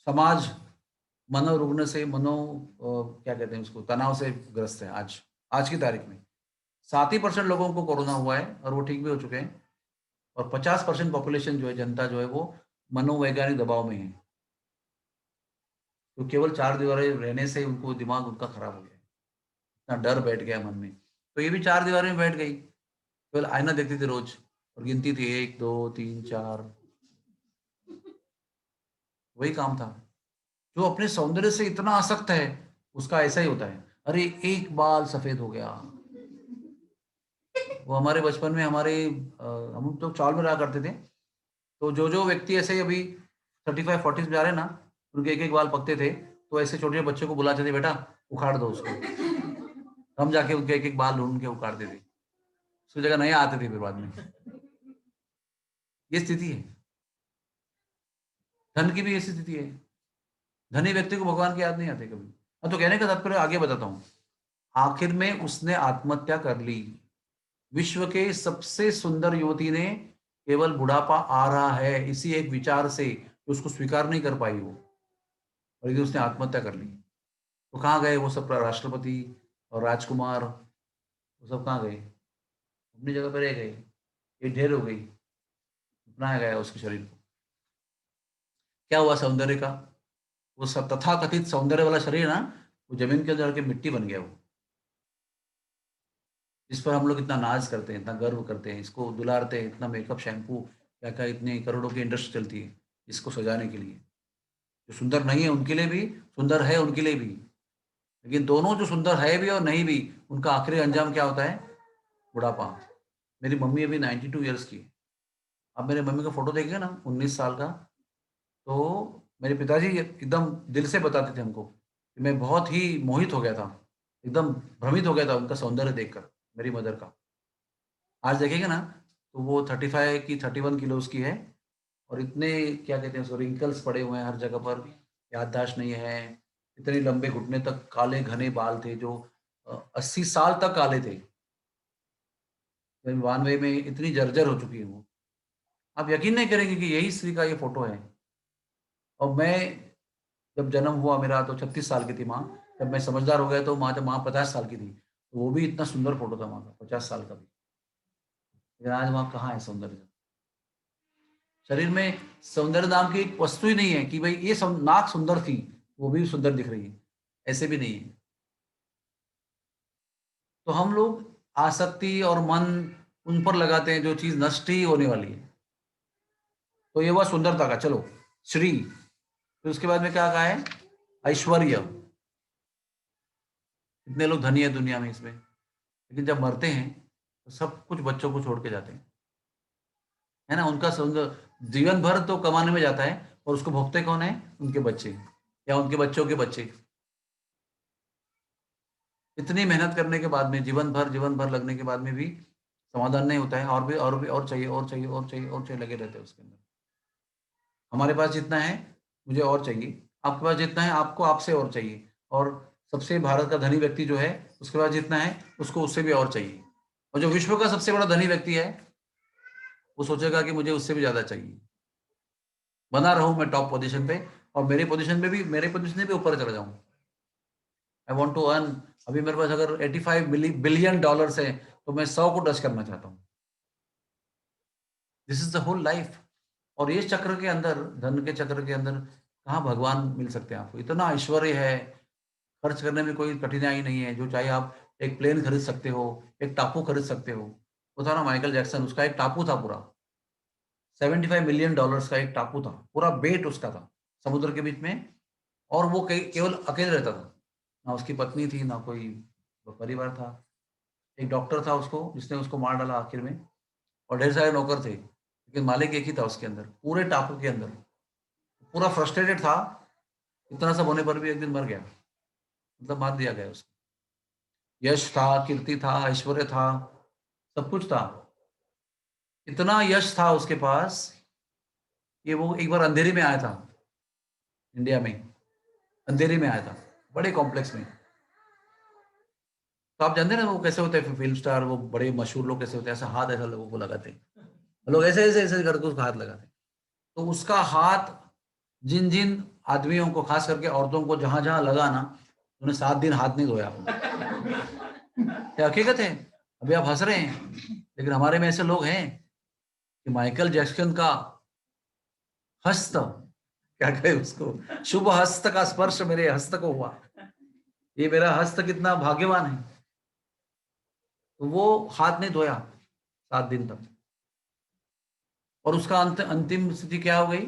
समाज मनोरुग्ण से, क्या कहते हैं उसको, तनाव से ग्रस्त है आज, आज की तारीख में। 7% लोगों को कोरोना हुआ है और वो ठीक भी हो चुके हैं। और 50% पॉपुलेशन जो है, जनता जो है, वो मनोवैज्ञानिक दबाव में है। तो केवल चार दीवारें रहने से उनको दिमाग उनका खराब हो गया, इतना डर बैठ गया मन में। तो ये भी चार दीवारें में बैठ गई, केवल आईना देखती थी रोज और गिनती थी 1 2 3 4, वही काम था। जो अपने सौंदर्य से इतना आसक्त है, उसका ऐसा ही होता है। अरे एक बाल सफेद हो गया। वो हमारे बचपन में हम तो चावल में रहा करते थे। तो जो जो व्यक्ति ऐसे ही अभी 35 40 में जा रहे हैं ना, उनके एक एक बाल पकते थे, तो ऐसे छोटे छोटे बच्चों को बुलाते थे, बेटा उखाड़ दो उसको। हम जाके उनके एक एक बाल ढूंढ के उखाड़ते थे, उसकी जगह नए आते थे फिर बाद में। ये स्थिति है। धन की भी ऐसी स्थिति है। धनी व्यक्ति को भगवान की याद नहीं आती कभी। हाँ, तो कहने का तात्पर्य आगे बताता हूँ। आखिर में उसने आत्महत्या कर ली। विश्व के सबसे सुंदर युवती ने केवल बुढ़ापा आ रहा है इसी एक विचार से, कि उसको स्वीकार नहीं कर पाई वो, और यदि उसने आत्महत्या कर ली। तो कहाँ गए वो सब राष्ट्रपति और राजकुमार? वो सब कहाँ गए? अपनी जगह पर रह गए। ये ढेर हो गई, अपनाया गया उसके शरीर को। क्या हुआ सौंदर्य का? वो सब तथाकथित सौंदर्य वाला शरीर ना, वो जमीन के अंदर के मिट्टी बन गया वो। इस पर हम लोग इतना नाज करते हैं, इतना गर्व करते हैं, इसको दुलारते हैं, इतना मेकअप, शैम्पू, क्या क्या इतने करोड़ों की इंडस्ट्री चलती है इसको सजाने के लिए। जो सुंदर नहीं है उनके लिए भी, सुंदर है उनके लिए भी। लेकिन दोनों जो सुंदर है भी और नहीं भी, उनका आखिरी अंजाम क्या होता है? बुढ़ापा। मेरी मम्मी अभी 92 ईयर्स की है। आप मेरे मम्मी का फोटो देखिए ना, 19 साल का, तो मेरे पिताजी एकदम दिल से बताते थे हमको कि मैं बहुत ही मोहित हो गया था, एकदम भ्रमित हो गया था उनका सौंदर्य देखकर, मेरी मदर का। आज देखेंगे ना, तो वो 35 की 31 किलोज़ की है और इतने क्या कहते हैं उसको, रिंकल्स पड़े हुए हैं हर जगह पर, याददाश्त नहीं है, इतने लंबे घुटने तक काले घने बाल थे जो 80 साल तक काले थे। 92 में इतनी जर्जर हो चुकी है वो। आप यकीन नहीं करेंगे कि यही स्त्री का ये फ़ोटो है। और मैं जब जन्म हुआ मेरा तो 36 साल की थी माँ, जब मैं समझदार हो गया तो माँ 50 साल की थी। तो वो भी इतना सुंदर फ़ोटो था माँ का, 50 साल का भी। लेकिन आज वहाँ कहाँ है सौंदर्य? शरीर में सौंदर्य नाम की एक वस्तु ही नहीं है कि भाई ये नाक सुंदर थी, वो भी सुंदर दिख रही है, ऐसे भी नहीं है। तो हम लोग आसक्ति और मन उन पर लगाते हैं जो चीज़ नष्ट ही होने वाली है। तो ये हुआ सुंदरता का, चलो श्री। फिर उसके बाद में क्या कहा है? ऐश्वर्य। कितने लोग धनी है दुनिया में इसमें, लेकिन जब मरते हैं तो सब कुछ बच्चों को छोड़ के जाते हैं, है ना? उनका सुंदर जीवन भर तो कमाने में जाता है और उसको भोगते कौन है? उनके बच्चे या उनके बच्चों के बच्चे। इतनी मेहनत करने के बाद में जीवन भर लगने के बाद में भी समाधान नहीं होता है, और भी और चाहिए और चाहिए और चाहिए और चाहिए लगे रहते हैं उसके अंदर। हमारे पास जितना है मुझे और चाहिए, आपके पास जितना है आपको आपसे और चाहिए, और सबसे भारत का धनी व्यक्ति जो है उसके पास जितना है उसको उससे भी और चाहिए, और जो विश्व का सबसे बड़ा धनी व्यक्ति है वो सोचेगा कि मुझे उससे भी ज़्यादा चाहिए। बना रहूँ मैं टॉप पोज़ीशन पे और मेरे पोज़ीशन से भी ऊपर चला जाऊँ। I want to earn. अभी मेरे पास अगर 85 बिलियन डॉलर्स है तो मैं 100 को टच करना चाहता हूँ। This is the whole life. और ये चक्र के अंदर, धन के चक्र के अंदर कहाँ भगवान मिल सकते हैं आपको? इतना ऐश्वर्य है, खर्च करने में कोई कठिनाई नहीं है, जो चाहे आप एक प्लेन खरीद सकते हो, एक टापू खरीद सकते हो। वो था ना माइकल जैक्सन, उसका एक टापू था पूरा, 75 मिलियन डॉलर्स का एक टापू था, पूरा बेट उसका था समुद्र के बीच में, और वो केवल अकेले रहता था, ना उसकी पत्नी थी ना कोई परिवार था। एक डॉक्टर था उसको जिसने उसको मार डाला आखिर में, और ढेर सारे नौकर थे, लेकिन मालिक एक ही था उसके अंदर, पूरे टापू के अंदर। पूरा फ्रस्ट्रेटेड था, इतना सब होने पर भी एक दिन मर गया, मतलब मार दिया गया उसको। यश था, कीर्ति था, ऐश्वर्य था, सब कुछ था। इतना यश था उसके पास कि वो एक बार अंधेरी में आया था, इंडिया में, अंधेरी में आया था, बड़े कॉम्प्लेक्स में। तो आप जानते हैं ना वो कैसे होते हैं फिल्म स्टार, वो बड़े मशहूर लोग कैसे होते हैं, ऐसा हाथ ऐसा लोगों को लगाते हैं, लोग ऐसे ऐसे ऐसे करके उसका हाथ लगाते हैं। तो उसका हाथ जिन जिन आदमियों को, खास करके औरतों को जहां जहां लगा ना, उन्हें 7 दिन हाथ नहीं धोया आपने। ये हकीकत है। अभी आप हंस रहे हैं, लेकिन हमारे में ऐसे लोग हैं कि माइकल जैक्सन का हस्त, क्या कहे उसको, शुभ हस्त का स्पर्श मेरे हस्त को हुआ, ये मेरा हस्त कितना भाग्यवान है। तो वो हाथ नहीं धोया 7 दिन तक, और उसका अंतिम स्थिति क्या हो गई?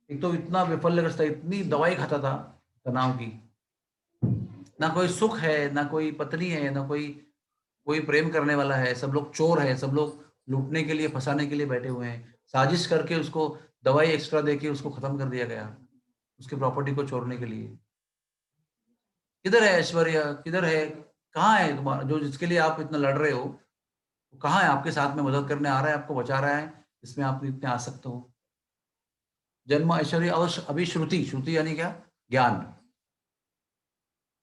एक तो इतना विफलग्रस्त था, इतनी दवाई खाता था तनाव की, ना कोई सुख है, ना कोई पत्नी है, ना कोई कोई प्रेम करने वाला है, सब लोग चोर है, सब लोग लूटने के लिए, फंसाने के लिए बैठे हुए हैं। साजिश करके उसको दवाई एक्स्ट्रा देके उसको खत्म कर दिया गया, उसकी प्रॉपर्टी को चोरने के लिए। किधर है ऐश्वर्य? किधर है? कहाँ है तुम्हारा जो, जिसके लिए आप इतना लड़ रहे हो? वो कहाँ है? आपके साथ में मदद करने आ रहा है, आपको बचा रहा है, इसमें आप इतने आसक्त हो? जन्म ऐश्वर्य अवश्य, अभी श्रुति, श्रुति यानी क्या? ज्ञान।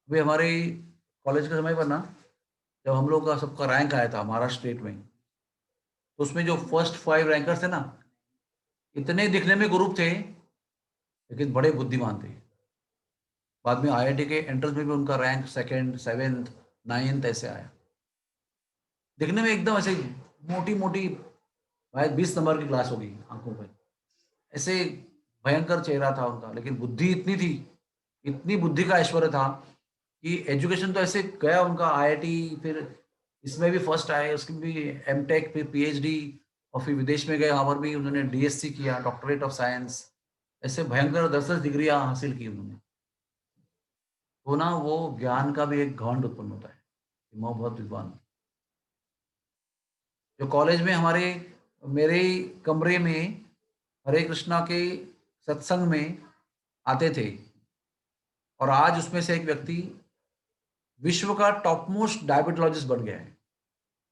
अभी हमारे कॉलेज के समय पर ना, जब हम लोग का सबका रैंक आया था महाराष्ट्र स्टेट में, तो उसमें जो फर्स्ट 5 रैंकर्स थे ना, इतने दिखने में ग्रुप थे, लेकिन बड़े बुद्धिमान थे। बाद में आईआईटी के एंट्रेंस में भी उनका रैंक सेकंड, 7th, 9th ऐसे आया। दिखने में एकदम ऐसे मोटी मोटी, शायद 20 नंबर की क्लास होगी आंखों पे, ऐसे भयंकर चेहरा था उनका, लेकिन बुद्धि इतनी थी, इतनी बुद्धि का ऐश्वर्य था कि एजुकेशन तो ऐसे गया उनका, आईआईटी, फिर इसमें भी फर्स्ट आए, उसमें भी एमटेक, फिर पीएचडी, और फिर विदेश में गए, वहाँ पर भी उन्होंने DSc किया, डॉक्टरेट ऑफ साइंस, ऐसे भयंकर 10-10 डिग्रियां हासिल की उन्होंने। तो ना वो ज्ञान का भी एक घमंड उत्पन्न होता है कि मैं बहुत विद्वान हूँ। जो कॉलेज में हमारे मेरे कमरे में हरे कृष्णा के सत्संग में आते थे, और आज उसमें से एक व्यक्ति विश्व का टॉप मोस्ट डायबिटोलॉजिस्ट बन गया है।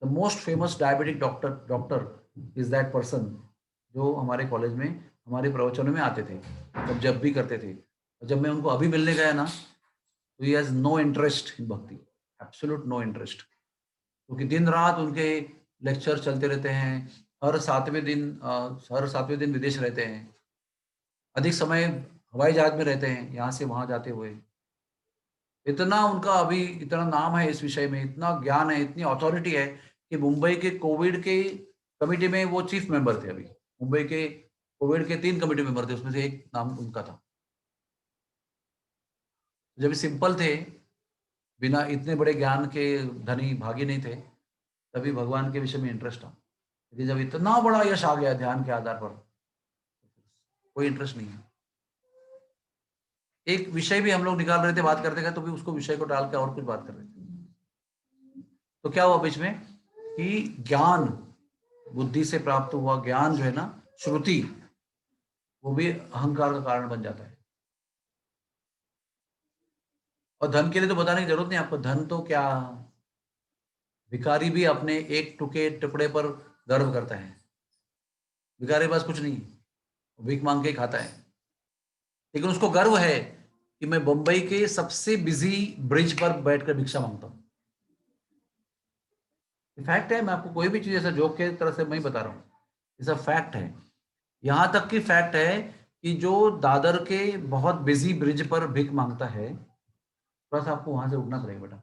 The most famous diabetic doctor is that person, जो हमारे कॉलेज में हमारे प्रवचनों में आते थे, जब भी करते थे। और जब मैं उनको अभी मिलने गया ना, तो he has no interest in भक्ति, एब्सोल्यूट नो इंटरेस्ट, क्योंकि दिन रात उनके लेक्चर चलते रहते हैं। हर सातवें दिन विदेश रहते हैं, अधिक समय हवाई जहाज में रहते हैं, यहाँ से वहाँ जाते हुए। इतना उनका अभी इतना नाम है इस विषय में, इतना ज्ञान है, इतनी अथॉरिटी है कि मुंबई के कोविड के कमिटी में वो चीफ मेंबर थे। अभी मुंबई के कोविड के 3 कमिटी मेंबर थे, उसमें से एक नाम उनका था। जब सिंपल थे, बिना इतने बड़े ज्ञान के धनी भागी नहीं थे, तभी भगवान के विषय में इंटरेस्ट था। लेकिन जब इतना बड़ा यश आ गया ध्यान के आधार पर, कोई इंटरेस्ट नहीं है। एक विषय भी हम लोग निकाल रहे थे, बात करते गए, तो भी उसको विषय को डाल के और कुछ बात कर रहे थे। तो क्या हुआ बीच में कि ज्ञान बुद्धि से प्राप्त हुआ ज्ञान जो है ना, श्रुति, वो भी अहंकार का कारण बन जाता है। और धन के लिए तो बताने की जरूरत नहीं आपको, धन तो क्या, भिखारी भी अपने एक टुकड़े पर गर्व करता है। भिखारी के पास कुछ नहीं, भीख मांग के खाता है, लेकिन उसको गर्व है कि मैं बंबई के सबसे बिजी ब्रिज पर बैठकर भिक्षा मांगता हूं। फैक्ट है, मैं आपको कोई भी चीज ऐसा जोक के तरह से मैं बता रहा हूं, ऐसा फैक्ट है। यहां तक की फैक्ट है कि जो दादर के बहुत बिजी ब्रिज पर भीख मांगता है, थोड़ा सा आपको वहां से उठना पड़ेगा बेटा,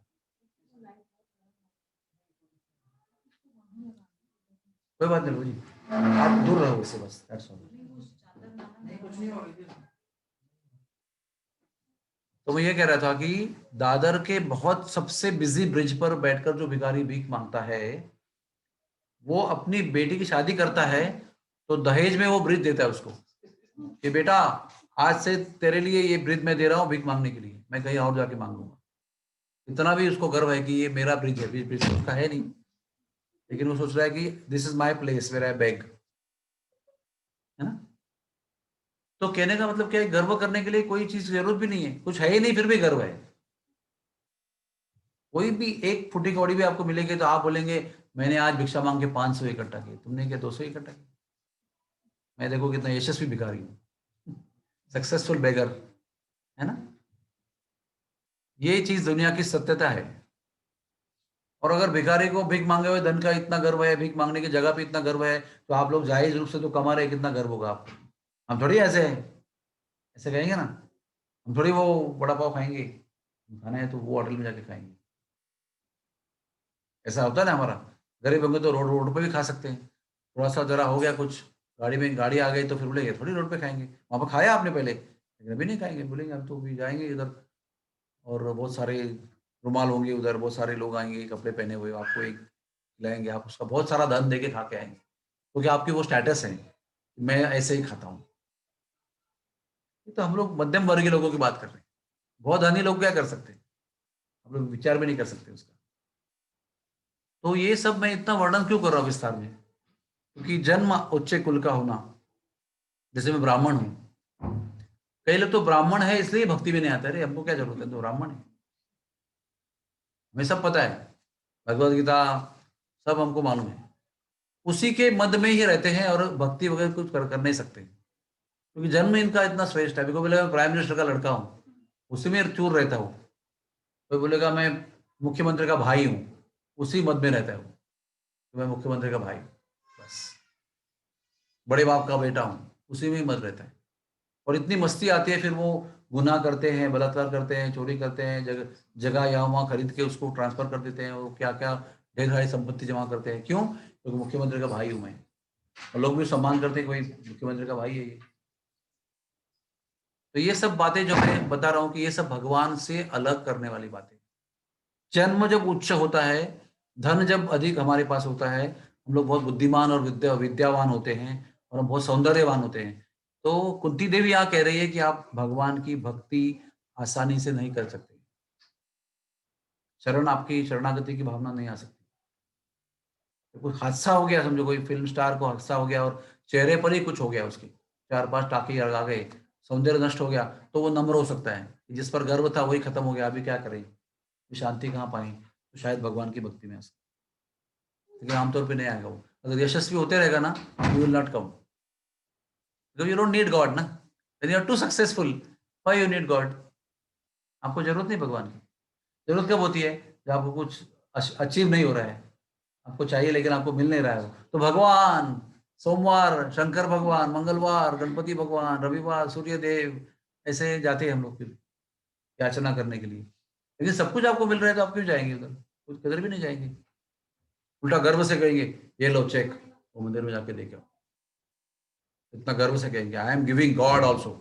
कोई बात नहीं जी, आप दूर रहो इससे बस, दैट्स ऑल। तो मैं ये कह रहा था कि दादर के बहुत सबसे बिजी ब्रिज पर बैठकर जो भिखारी भीख मांगता है, वो अपनी बेटी की शादी करता है तो दहेज में वो ब्रिज देता है उसको कि बेटा आज से तेरे लिए ये ब्रिज मैं दे रहा हूँ भीख मांगने के लिए, मैं कहीं और जाके मांग लूंगा। इतना भी उसको गर्व है कि ये मेरा ब्रिज है, ब्रिज तो उसका है नहीं, लेकिन वो सोच रहा है कि this is my place where I beg, है ना। तो कहने का मतलब क्या है, गर्व करने के लिए कोई चीज की जरूरत भी नहीं है, कुछ है ही नहीं फिर भी गर्व है। कोई भी एक फुटी कौड़ी भी आपको मिलेगी तो आप बोलेंगे मैंने आज भिक्षा मांग के 500 इकट्ठा किए, तुमने क्या 200 इकट्ठा किए। मैं देखो कितना यशस्वी भिखारी हूँ, सक्सेसफुल बेगर, है ना। ये चीज दुनिया की सत्यता है। और अगर भिखारी को भीख मांगे हुए धन का इतना गर्व है, भीख मांगने की जगह पे इतना गर्व है, तो आप लोग जायज रूप से तो कमा रहे, कितना गर्व होगा आपको। हम थोड़ी ऐसे ऐसे कहेंगे ना, हम थोड़ी वो बड़ा पाव खाएंगे, खाना है तो वो होटल में जाके खाएंगे। ऐसा होता है ना, हमारा गरीब होंगे तो रोड रोड पे भी खा सकते हैं, थोड़ा सा जरा हो गया कुछ, गाड़ी में गाड़ी आ गई तो फिर बोलेंगे थोड़ी रोड पे खाएंगे, वहां पर खाया आपने पहले, लेकिन अभी नहीं खाएंगे, बोलेंगे हम तो अभी जाएंगे इधर, और बहुत सारे रुमाल होंगे उधर, बहुत सारे लोग आएंगे कपड़े पहने हुए, आपको एक खिलाएंगे, आप उसका बहुत सारा धन दे के खा के आएंगे, क्योंकि आपकी वो स्टेटस है, मैं ऐसे ही खाता हूँ। ये तो हम लोग मध्यम वर्गीय लोगों की बात कर रहे हैं, बहुत धनी लोग क्या कर सकते हैं, हम लोग विचार भी नहीं कर सकते उसका। तो ये सब मैं इतना वर्णन क्यों कर रहा हूँ विस्तार में, क्योंकि जन्म उच्च कुल का होना, जैसे मैं ब्राह्मण हूँ, कई लोग तो ब्राह्मण है इसलिए भक्ति में नहीं आते, अरे हमको क्या जरूरत है, तो ब्राह्मण है, हमें सब पता है, भगवत गीता सब हमको मालूम है, उसी के मध्य में ही रहते हैं और भक्ति वगैरह कुछ कर नहीं सकते, क्योंकि जन्म इनका इतना श्रेष्ठ है। अभी कोई बोलेगा प्राइम मिनिस्टर का लड़का हूँ, उसी में चूर रहता हूँ, कोई बोलेगा मैं मुख्यमंत्री का भाई हूँ, उसी मत में रहता हूँ, तो मैं मुख्यमंत्री का भाई, बस बड़े बाप का बेटा हूँ, उसी में ही मत रहता है। और इतनी मस्ती आती है, फिर वो गुनाह करते हैं, बलात्कार करते हैं, चोरी करते हैं, जगह यहाँ वहाँ खरीद के उसको ट्रांसफर कर देते हैं, वो क्या क्या ढेर सारी संपत्ति जमा करते हैं। क्यों? क्योंकि मुख्यमंत्री का भाई हूं मैं, और लोग भी सम्मान करते हैं, कोई मुख्यमंत्री का भाई है ये। तो ये सब बातें जो मैं बता रहा हूँ कि ये सब भगवान से अलग करने वाली बातें। जन्म जब उच्च होता है, धन जब अधिक हमारे पास होता है, हम लोग बहुत बुद्धिमान और विद्यावान होते हैं और हम बहुत सौंदर्यवान होते हैं। तो कुंती देवी यहाँ कह रही है कि आप भगवान की भक्ति आसानी से नहीं कर सकते। आपकी शरणागति की भावना नहीं आ सकती। तो कोई हादसा हो गया, समझो कोई फ़िल्म स्टार को हादसा हो गया और चेहरे पर ही कुछ हो गया उसके, 4-5 टाँके आ गए, सौंदर्य नष्ट हो गया, तो वो नम्र हो सकता है। जिस पर गर्व था वही खत्म हो गया, अभी क्या करें? ये शांति कहाँ पाएँ? तो शायद भगवान की भक्ति में आ सकते हैं। लेकिन आमतौर पे नहीं आएगा वो। अगर यशस्वी होते रहेगा ना, you will not come. Because you don't need god ना। When you are too successful, why you need god? आपको ज़रूरत नहीं भगवान की। ज़रूरत कब होती है? जब आपको कुछ अचीव नहीं हो रहा है। आपको चाहिए लेकिन आपको मिल नहीं रहा है वो। तो भगवान, सोमवार शंकर भगवान, मंगलवार गणपति भगवान, रविवार सूर्य देव, ऐसे जाते हैं हम लोग फिर याचना करने के लिए। लेकिन सब कुछ आपको मिल रहा है तो आप क्यों जाएँगे उधर? कुछ किधर भी नहीं जाएँगे। उल्टा गर्व से कहेंगे, ये लो चेक, वो मंदिर में जाके दे के आओ। इतना गर्व से कहेंगे, I am giving God also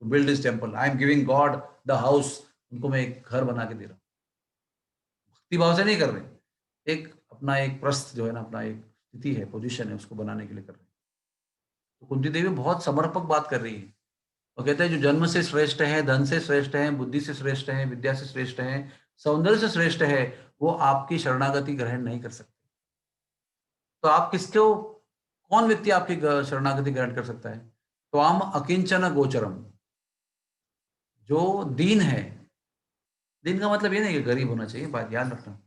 to build this temple, I am giving God the house, उनको मैं एक घर बना के दे रहा हूँ। भक्ति भाव से नहीं कर रहे। एक अपना एक प्रस्थ जो है ना, अपना एक स्थिति है, पोज़ीशन है, उसको बनाने के लिए कर रहे हैं। तो कुंती देवी बहुत समर्पक बात कर रही है। वो कहते हैं जो जन्म से श्रेष्ठ है, धन से श्रेष्ठ है, बुद्धि से श्रेष्ठ है, विद्या से श्रेष्ठ है, सौंदर्य से श्रेष्ठ है, वो आपकी शरणागति ग्रहण नहीं कर सकते। तो आप किसको, कौन व्यक्ति आपकी शरणागति ग्रहण कर सकता है? त्वाम अकिंचन गोचरम, जो दीन है। दीन का मतलब ये नहीं कि गरीब होना चाहिए, बात याद रखना।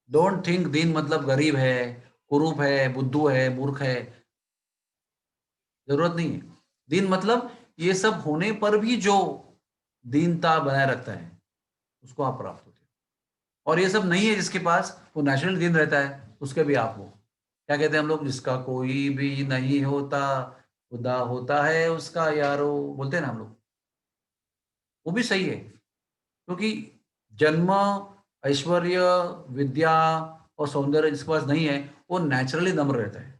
डोंट थिंक दीन मतलब गरीब है, कुरूप है, बुद्धू है, मूर्ख है। जरूरत नहीं है। दीन मतलब ये सब होने पर भी जो दीनता बनाए रखता है, उसको आप प्राप्त होते हो। और ये सब नहीं है जिसके पास, वो नेचुरल दीन रहता है, उसके भी आप हो। क्या कहते हैं हम लोग, जिसका कोई भी नहीं होता, खुदा होता है उसका यारो, बोलते हैं ना हम लोग। वो भी सही है, क्योंकि जन्म, ऐश्वर्य, विद्या और सौंदर्य जिसके पास नहीं है, वो नेचुरली नम्र रहता है।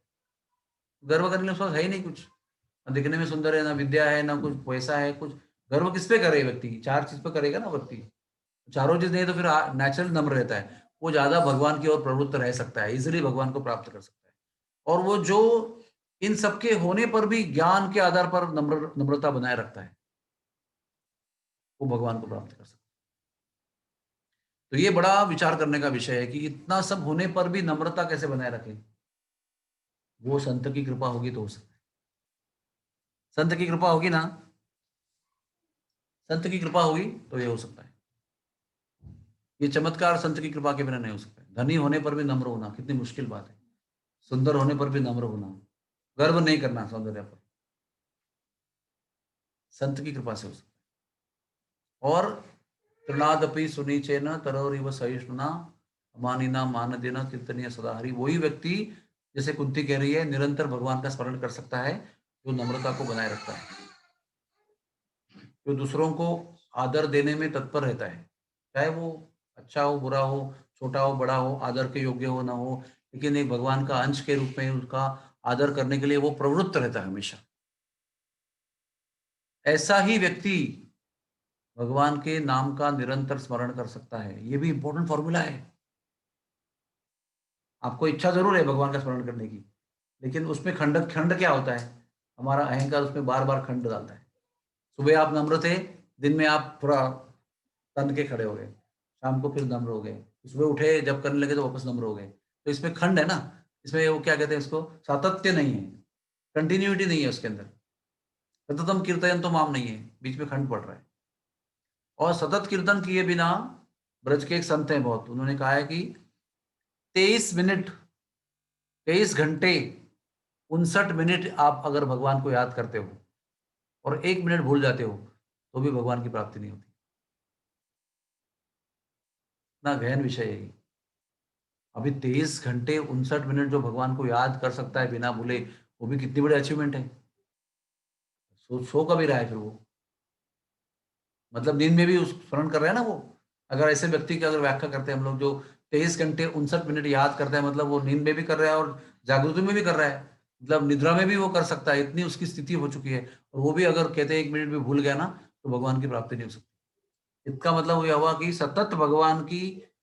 गर्व करने के लिए उसके पास है ही नहीं कुछ। ना दिखने में सुंदर है, ना विद्या है, ना कुछ पैसा है, कुछ। गर्व किस पे करे व्यक्ति? 4 चीज़ पे करेगा ना व्यक्ति। चारों चीज़ नहीं है तो फिर नेचुरल नम्र रहता है। वो ज़्यादा भगवान की ओर प्रवृत्त रह सकता है, ईज़िली भगवान को प्राप्त कर सकता है। और वो जो इन सबके होने पर भी ज्ञान के आधार पर नम्रता बनाए रखता है, वो भगवान को प्राप्त कर सकता है। तो ये बड़ा विचार करने का विषय है कि इतना सब होने पर भी नम्रता कैसे बनाए रखें? वो संत की कृपा होगी तो हो सकता है। संत की कृपा होगी ना, संत की कृपा होगी तो ये हो सकता है। ये चमत्कार संत की कृपा के बिना नहीं हो सकता है। धनी होने पर भी नम्र होना कितनी मुश्किल बात है। सुंदर होने पर भी नम्र होना, गर्व नहीं करना सौंदर्य पर, संत की कृपा से हो सकता है। और तृणादपि सुनीचेन तरोरिव सहिष्णुना मानिना मान देना कीर्तनीय सदा हरि। वही व्यक्ति, जैसे कुंती कह रही है, निरंतर भगवान का स्मरण कर सकता है, जो नम्रता को बनाए रखता है, जो दूसरों को आदर देने में तत्पर रहता है, चाहे वो अच्छा हो, बुरा हो, छोटा हो, बड़ा हो, आदर के योग्य हो ना हो, लेकिन एक भगवान का अंश के रूप में उसका आदर करने के लिए वो प्रवृत्त रहता है हमेशा। ऐसा ही व्यक्ति भगवान के नाम का निरंतर स्मरण कर सकता है। ये भी इंपॉर्टेंट फॉर्मूला है। आपको इच्छा जरूर है भगवान का स्मरण करने की, लेकिन उसमें खंड खंड क्या होता है? हमारा अहंकार उसमें बार बार खंड डालता है। सुबह आप नम्र थे, दिन में आप थोड़ा तन के खड़े हो गए, शाम को फिर नम्र हो गए, सुबह उठे जब करने लगे तो वापस नम्र हो गए। तो इसमें खंड है ना, इसमें वो क्या कहते हैं, इसको सातत्य नहीं है, कंटिन्यूटी नहीं है उसके अंदर। सततम कीर्तन तो माम नहीं है, बीच में खंड पड़ रहा है। और सतत कीर्तन किए बिना, ब्रज के एक संत हैं बहुत, उन्होंने कहा है कि 23 मिनट, 23 घंटे 59 मिनट आप अगर भगवान को याद करते हो और 1 मिनट भूल जाते हो, तो भी भगवान की प्राप्ति नहीं होती। इतना गहन विषय है ये। अभी 23 घंटे 59 मिनट जो भगवान को याद कर सकता है बिना भूले, वो भी कितनी बड़ी अचीवमेंट है। सो कभी रहा है फिर वो, मतलब नींद में भी उस स्मरण कर रहे हैं ना वो। अगर ऐसे व्यक्ति की अगर व्याख्या करते हैं हम लोग, जो 23 घंटे 59 मिनट याद करता है, मतलब वो नींद में भी कर रहा है और जागृति में भी कर रहा है, मतलब निद्रा में भी वो कर सकता है, इतनी उसकी स्थिति हो चुकी है। और वो भी अगर कहते हैं 1 मिनट भी भूल गया ना, तो भगवान की प्राप्ति नहीं हो सकती। इसका मतलब ये हुआ कि सतत भगवान की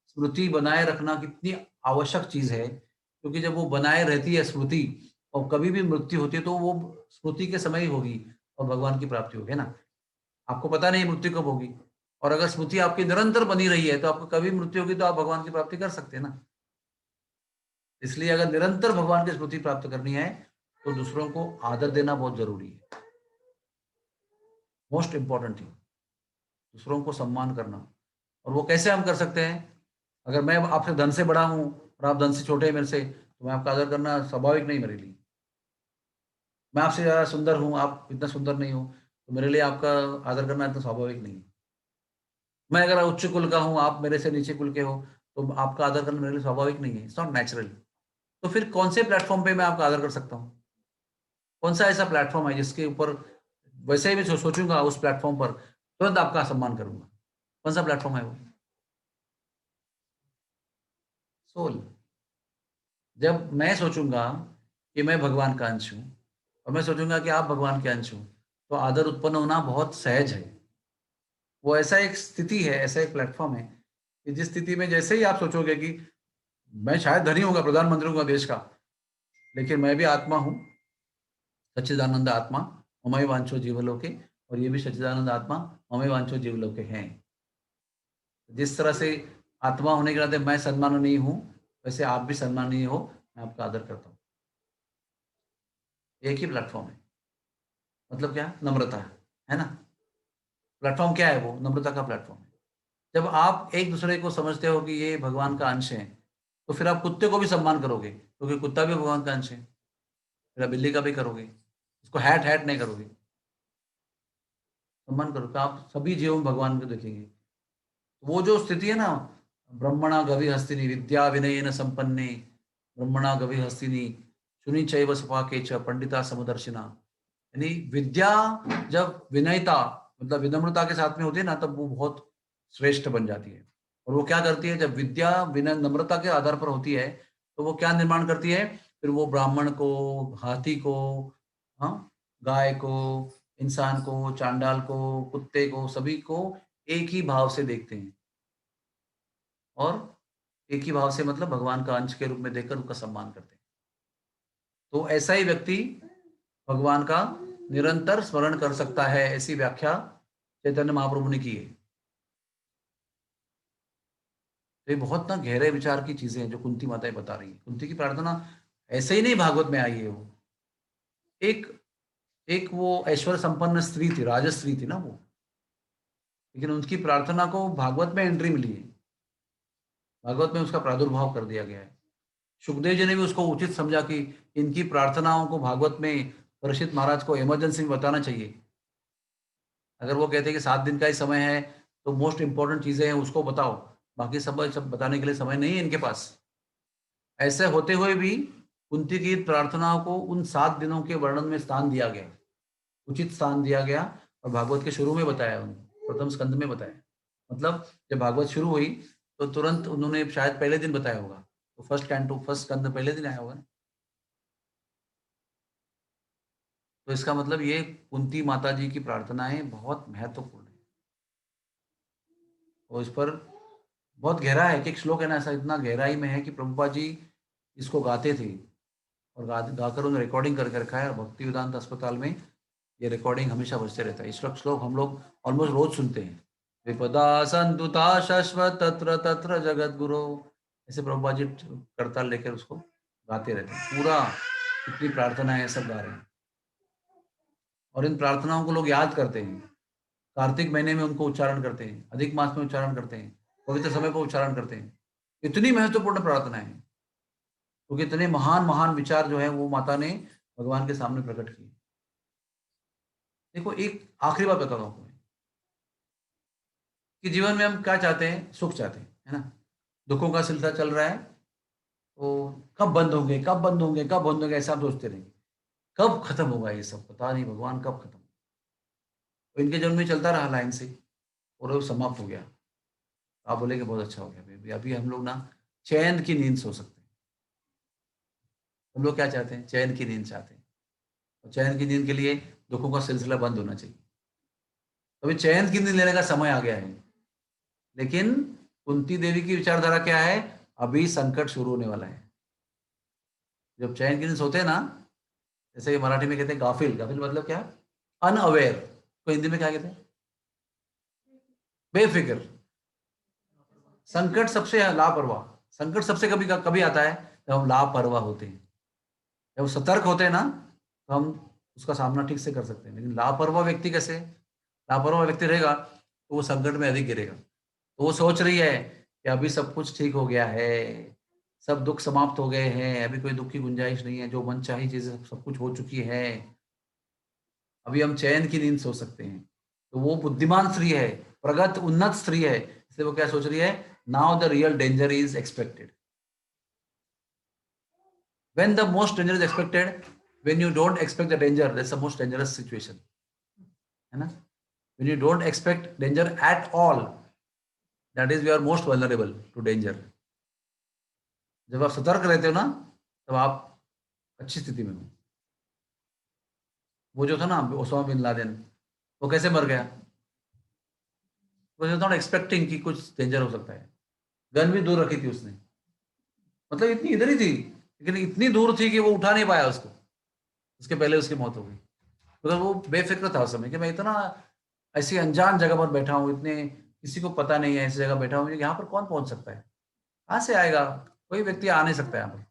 स्मृति बनाए रखना कितनी आवश्यक चीज है। क्योंकि जब वो बनाए रहती है स्मृति, और कभी भी मृत्यु होती है तो वो स्मृति के समय ही होगी और भगवान की प्राप्ति होगी, है ना? आपको पता नहीं मृत्यु कब होगी, और अगर स्मृति आपकी निरंतर बनी रही है तो आपको कभी मृत्यु होगी तो आप भगवान की प्राप्ति कर सकते हैं ना। इसलिए अगर निरंतर भगवान की स्मृति प्राप्त करनी है तो दूसरों को आदर देना बहुत जरूरी है। मोस्ट इंपॉर्टेंट थिंग, दूसरों को सम्मान करना। और वो कैसे हम कर सकते हैं? अगर मैं आपसे धन से बड़ा हूं और आप धन से छोटे हैं मेरे से, तो मैं आपका आदर करना स्वाभाविक नहीं मेरे लिए। मैं आपसे ज़्यादा सुंदर हूँ, आप इतना सुंदर नहीं हो, तो मेरे लिए आपका आदर करना इतना स्वाभाविक नहीं है। मैं अगर उच्च कुल का हूँ, आप मेरे से नीचे कुल के हो, तो आपका आदर करना मेरे लिए स्वाभाविक नहीं है, इट्स नॉट नेचुरल। तो फिर कौन से प्लेटफ़ॉर्म पे मैं आपका आदर कर सकता हूँ? कौन-सा ऐसा प्लेटफ़ॉर्म है जिसके ऊपर वैसे ही मैं सोचूँगा उस प्लेटफ़ॉर्म पर, तुरंत आपका सम्मान करूँगा? कौन-सा प्लेटफ़ॉर्म है वो? सोल। जब मैं सोचूँगा कि मैं भगवान का अंश हूँ और मैं सोचूँगा कि आप भगवान के अंश हो, तो आदर उत्पन्न होना बहुत सहज है। वो ऐसा एक स्थिति है, ऐसा एक प्लेटफ़ॉर्म है कि जिस स्थिति में जैसे ही आप सोचोगे कि मैं शायद धनी होऊँगा, प्रधानमंत्री होऊँगा देश का, लेकिन मैं भी आत्मा हूँ, सच्चिदानंद आत्मा, ममैव वांछो जीवलोके, और ये भी सच्चिदानंद आत्मा, ममैव वांछो जीवलोके हैं। जिस तरह से आत्मा होने के नाते मैं सम्माननीय हूँ, वैसे आप भी सम्माननीय हो, मैं आपका आदर करता हूँ। एक ही प्लेटफ़ॉर्म है। मतलब क्या? नम्रता, है ना? प्लेटफ़ॉर्म क्या है वो? नम्रता का प्लेटफ़ॉर्म है। जब आप एक-दूसरे को समझते हो कि ये भगवान का अंश है, तो फिर आप कुत्ते को भी सम्मान करोगे, क्योंकि कुत्ता भी भगवान का अंश है। फिर आप बिल्ली का भी करोगे। उसको हैट-हैट नहीं करोगे, सम्मान करोगे। तो आप सभी जीवों में भगवान को देखेंगे। वो जो स्थिति है ना, ब्रह्मणा गविहस्तिनी विद्या विनयेन संपन्ने, ब्रह्मणा गविहस्तिनी शुनि चैव सुपाके च पंडिता समदर्शिना। यानी विद्या जब विनयता मतलब विनम्रता के साथ में होती है ना, तब वो बहुत श्रेष्ठ बन जाती है। और वो क्या करती है, जब विद्या विनय नम्रता के आधार पर होती है, तो वो क्या निर्माण करती है, फिर वो ब्राह्मण को, हाथी को, हाँ, गाय को, इंसान को, चांडाल को, कुत्ते को, सभी को एक ही भाव से देखते हैं, और एक ही भाव से मतलब भगवान का अंश के रूप में देखकर उनका सम्मान करते हैं। तो ऐसा ही व्यक्ति भगवान का निरंतर स्मरण कर सकता है, ऐसी व्याख्या चैतन्य महाप्रभु ने की है। तो ये बहुत ना गहरे विचार की चीजें हैं जो कुंती माताएं बता रही है। कुंती की प्रार्थना ऐसे ही नहीं भागवत में आई है वो। एक एक वो ऐश्वर्य संपन्न स्त्री थी, राजस्त्री थी ना वो, लेकिन उनकी प्रार्थना को भागवत में एंट्री मिली है। भागवत में उसका प्रादुर्भाव कर दिया गया है। सुखदेव जी ने भी उसको उचित समझा कि इनकी प्रार्थनाओं को भागवत में परीक्षित महाराज को इमरजेंसी में बताना चाहिए। अगर वो कहते हैं कि 7 दिन का ही समय है, तो मोस्ट इम्पोर्टेंट चीज़ें हैं उसको बताओ, बाकी सब बताने के लिए समय नहीं है इनके पास। ऐसे होते हुए भी कुंती की प्रार्थनाओं को उन 7 दिनों के वर्णन में स्थान दिया गया, उचित स्थान दिया गया, और भागवत के शुरू में बताया, प्रथम स्कंद में बताया। मतलब जब भागवत शुरू हुई, तो तुरंत उन्होंने शायद पहले दिन बताया होगा। तो फर्स्ट स्कंद पहले दिन आया होगा ना। तो इसका मतलब ये कुंती माता जी की प्रार्थनाएँ बहुत महत्वपूर्ण है। और इस पर बहुत गहरा है, एक-एक श्लोक है ना, ऐसा इतना गहराई में है कि प्रभुपाद जी इसको गाते थे, और गाकर उन्होंने रिकॉर्डिंग करके रखा है, और भक्ति वेदांत अस्पताल में ये रिकॉर्डिंग हमेशा बजते रहता है। इस श्लोक हम लोग ऑलमोस्ट रोज सुनते हैं। विपदा संतुता शाश्वत तत्र तत्र जगद्गुरो, ऐसे प्रभुपाद जी करताल लेकर उसको गाते रहते हैं। पूरा कितनी प्रार्थना है सब गा रहे हैं, और इन प्रार्थनाओं को लोग याद करते हैं। कार्तिक महीने में उनको उच्चारण करते हैं, अधिक मास में उच्चारण करते हैं, पवित्र समय पर उच्चारण करते हैं। इतनी महत्वपूर्ण प्रार्थना है, क्योंकि इतने महान महान विचार जो है वो माता ने भगवान के सामने प्रकट किए। देखो, एक आखिरी बात बताता हूँ आपको मैं, कि जीवन में हम क्या चाहते हैं? सुख चाहते हैं, है ना? दुखों का सिलसिला चल रहा है, तो कब बंद होंगे, कब बंद होंगे, कब बंद होंगे, ऐसा हम सोचते रहेंगे। कब खत्म होगा ये सब? पता नहीं भगवान कब खत्म। तो इनके जीवन में चलता रहा लाइन से, और वो समाप्त हो गया। आप बोलेंगे बहुत अच्छा हो गया, अभी अभी हम लोग ना चैन की नींद सो सकते हैं। हम लोग क्या चाहते हैं? चैन की नींद चाहते हैं। और चैन की नींद के लिए दुखों का सिलसिला बंद होना चाहिए। तो अभी चैन की नींद लेने का समय आ गया है। लेकिन कुंती देवी की विचारधारा क्या है? अभी संकट शुरू होने वाला है। जब चैन की नींद सोते हैं ना, जैसे ये मराठी में कहते हैं गाफिल, गाफिल मतलब क्या, अनअवेयर, तो हिंदी में क्या कहते हैं, बेफिक्र। संकट सबसे लापरवाह, संकट सबसे कभी कभी आता है जब हम लापरवाह होते हैं। जब सतर्क होते हैं ना, तो हम उसका सामना ठीक से कर सकते हैं। लेकिन लापरवाह व्यक्ति कैसे, लापरवाह व्यक्ति रहेगा तो वो संकट में अधिक गिरेगा। तो वो सोच रही है कि अभी सब कुछ ठीक हो गया है, सब दुख समाप्त हो गए हैं, अभी कोई दुख की गुंजाइश नहीं है, जो मन चाही चीजें सब कुछ हो चुकी है, अभी हम चैन की नींद सो सकते हैं। तो वो बुद्धिमान स्त्री है, प्रगत उन्नत स्त्री है, इसलिए वो क्या सोच रही है, now the real danger is expected. When the most danger is expected, when you don't expect the danger, that's the most dangerous situation, है ना? When you don't expect danger at all, that is we are most vulnerable to danger. जब आप सतर्क रहते हो ना, तब आप अच्छी स्थिति में हो। वो जो था ना ओसामा बिन लादेन, वो कैसे मर गया, नॉट एक्सपेक्टिंग कि कुछ डेंजर हो सकता है। गन भी दूर रखी थी उसने, मतलब इतनी इधर ही थी, लेकिन इतनी दूर थी कि वो उठा नहीं पाया उसको, उसके पहले उसकी मौत हो गई। मतलब वो बेफिक्र था उस समय कि मैं इतना ऐसी अनजान जगह पर बैठा हूँ, इतने किसी को पता नहीं है, ऐसी जगह बैठा हूँ, यहाँ पर कौन पहुंच सकता है, कहाँ से आएगा, कोई व्यक्ति आ नहीं सकता यहाँ पर।